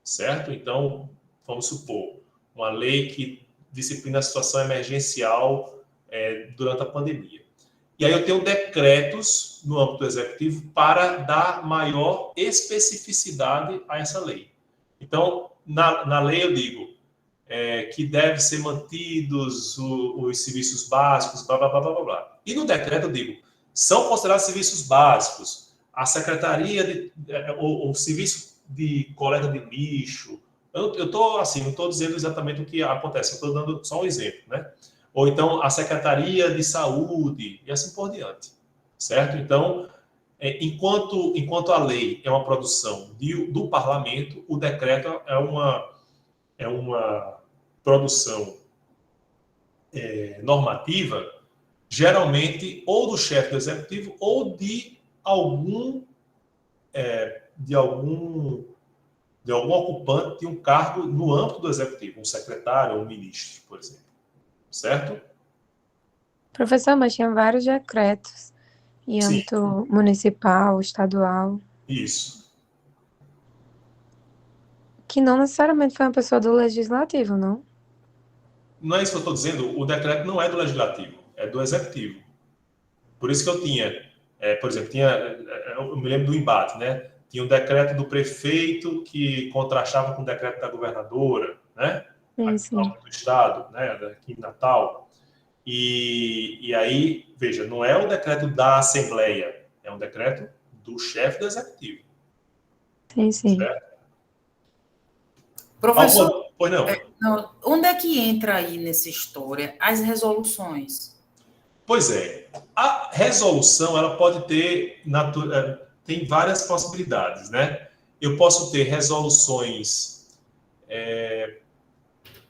certo? Então, vamos supor, uma lei que disciplina a situação emergencial durante a pandemia. E aí eu tenho decretos no âmbito do executivo para dar maior especificidade a essa lei. Então, na lei eu digo que deve ser mantidos os serviços básicos, blá, blá, blá, blá, blá. E no decreto eu digo, são considerados serviços básicos a secretaria o serviço de coleta de lixo. Eu estou assim, não estou dizendo exatamente o que acontece, eu estou dando só um exemplo, né? Ou então a Secretaria de Saúde, e assim por diante, certo? Então, enquanto a lei é uma produção do parlamento, o decreto é uma produção normativa, geralmente ou do chefe do executivo ou de algum ocupante de um cargo no âmbito do executivo, um secretário ou um ministro, por exemplo. Certo? Professor, mas tinha vários decretos em âmbito municipal, estadual. Isso. Que não necessariamente foi uma pessoa do legislativo, não? Não é isso que eu estou dizendo. O decreto não é do legislativo, é do executivo. Por isso que eu tinha, por exemplo, eu me lembro do embate, né? Tinha um decreto do prefeito que contrastava com o decreto da governadora, né? Sim. Do estado, né? Aqui em Natal. E aí, veja, não é o decreto da Assembleia, é um decreto do chefe do executivo. Sim, sim. Certo? Professor, Pois não. não, onde é que entra aí nessa história as resoluções? Pois é. A resolução, ela pode ter... Tem várias possibilidades, né? Eu posso ter resoluções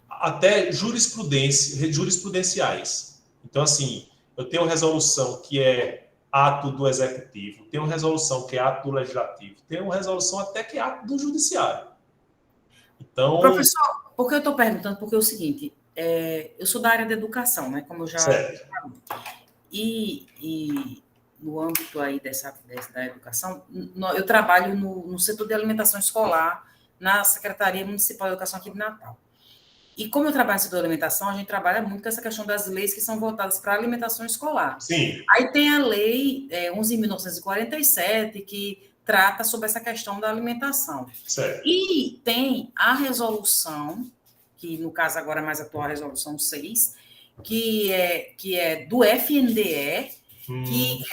até jurisprudenciais. Então, assim, eu tenho resolução que é ato do executivo, tenho resolução que é ato do legislativo, tenho resolução até que é ato do judiciário. Então... Professor, por que eu estou perguntando? Porque é o seguinte, eu sou da área da educação, né? Como eu já falei. E no âmbito aí da educação, eu trabalho no setor de alimentação escolar, na Secretaria Municipal de Educação aqui de Natal. E como eu trabalho no setor de alimentação, a gente trabalha muito com essa questão das leis que são voltadas para a alimentação escolar. Sim. Aí tem a lei 11.947, que trata sobre essa questão da alimentação. Certo. E tem a resolução, que no caso agora é mais atual, a resolução 6, que é do FNDE, que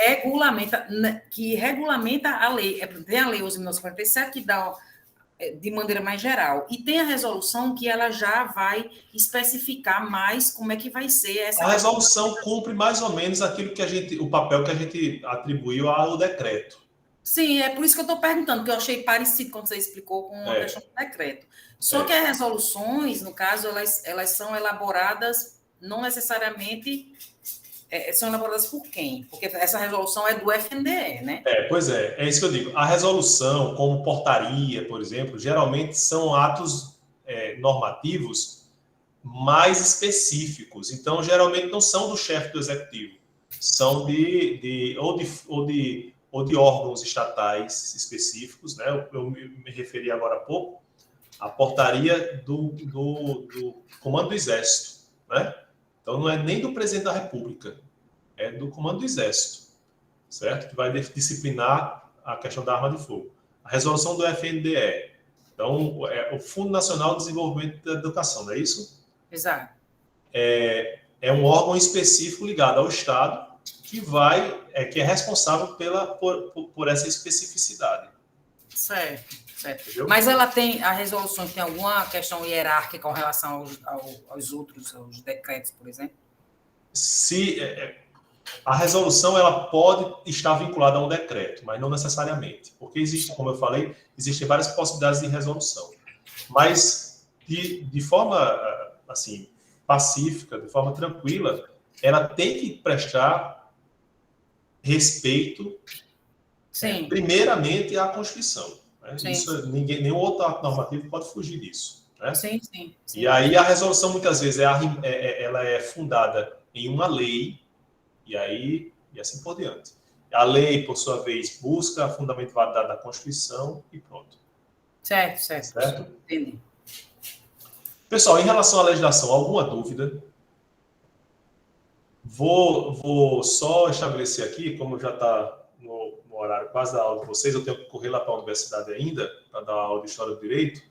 regulamenta a lei. Tem a lei 11.947, que dá de maneira mais geral. E tem a resolução que ela já vai especificar mais como é que vai ser essa... A resolução cumpre mais ou menos o papel que a gente atribuiu ao decreto. Sim, é por isso que eu estou perguntando, porque eu achei parecido quando você explicou com a questão do decreto. Só que as resoluções, no caso, elas são elaboradas, não necessariamente... são elaboradas por quem? Porque essa resolução é do FNDE, né? Pois é isso que eu digo. A resolução, como portaria, por exemplo, geralmente são atos normativos mais específicos. Então, geralmente não são do chefe do executivo, são de órgãos estatais específicos, né? Eu me referi agora há pouco à portaria do Comando do Exército, né? Então, não é nem do presidente da República, é do Comando do Exército, certo? Que vai disciplinar a questão da arma de fogo. A resolução do FNDE, então, é o Fundo Nacional de Desenvolvimento da Educação, não é isso? Exato. É um órgão específico ligado ao Estado que é responsável por essa especificidade. Certo. Mas ela tem, a resolução tem alguma questão hierárquica com relação aos outros, aos decretos, por exemplo? A resolução ela pode estar vinculada a um decreto, mas não necessariamente, porque existe, como eu falei, existem várias possibilidades de resolução. Mas de forma assim pacífica, de forma tranquila, ela tem que prestar respeito, primeiramente, à Constituição. Né? Isso, nenhum outro ato normativo pode fugir disso. Né? Sim. E aí a resolução, muitas vezes, ela é fundada em uma lei, e assim por diante. A lei, por sua vez, busca a fundamento validade da Constituição e pronto. Certo? Entendi. Pessoal, em relação à legislação, alguma dúvida? Vou só estabelecer aqui, como já está no horário quase da aula de vocês, eu tenho que correr lá para a universidade ainda, para dar aula de História do Direito.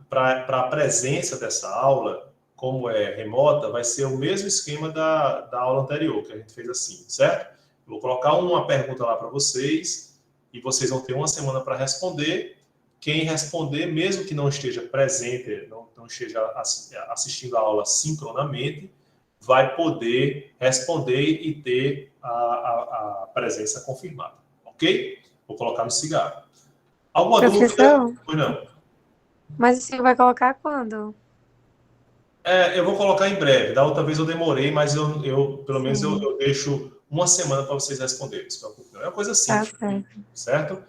Para a presença dessa aula, como é remota, vai ser o mesmo esquema da aula anterior, que a gente fez assim, certo? Eu vou colocar uma pergunta lá para vocês, e vocês vão ter uma semana para responder. Quem responder, mesmo que não esteja presente, não esteja assistindo a aula sincronamente, vai poder responder e ter a presença confirmada, ok? Vou colocar no cigarro. Alguma dúvida? Pois não. Mas o senhor vai colocar quando? Eu vou colocar em breve. Da outra vez eu demorei, mas eu pelo menos eu deixo uma semana para vocês responderem. Não é uma coisa simples, certo?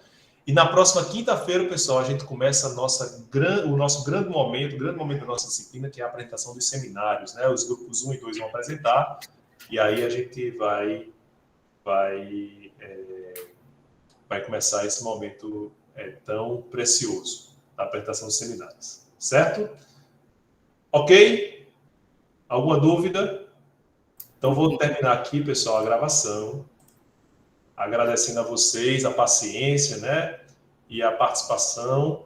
E na próxima quinta-feira, pessoal, a gente começa o nosso grande momento da nossa disciplina, que é a apresentação dos seminários, né? Os grupos 1 e 2 vão apresentar, e aí a gente vai começar esse momento tão precioso da apresentação dos seminários, certo? Ok? Alguma dúvida? Então, vou terminar aqui, pessoal, a gravação, agradecendo a vocês a paciência, né? E a participação.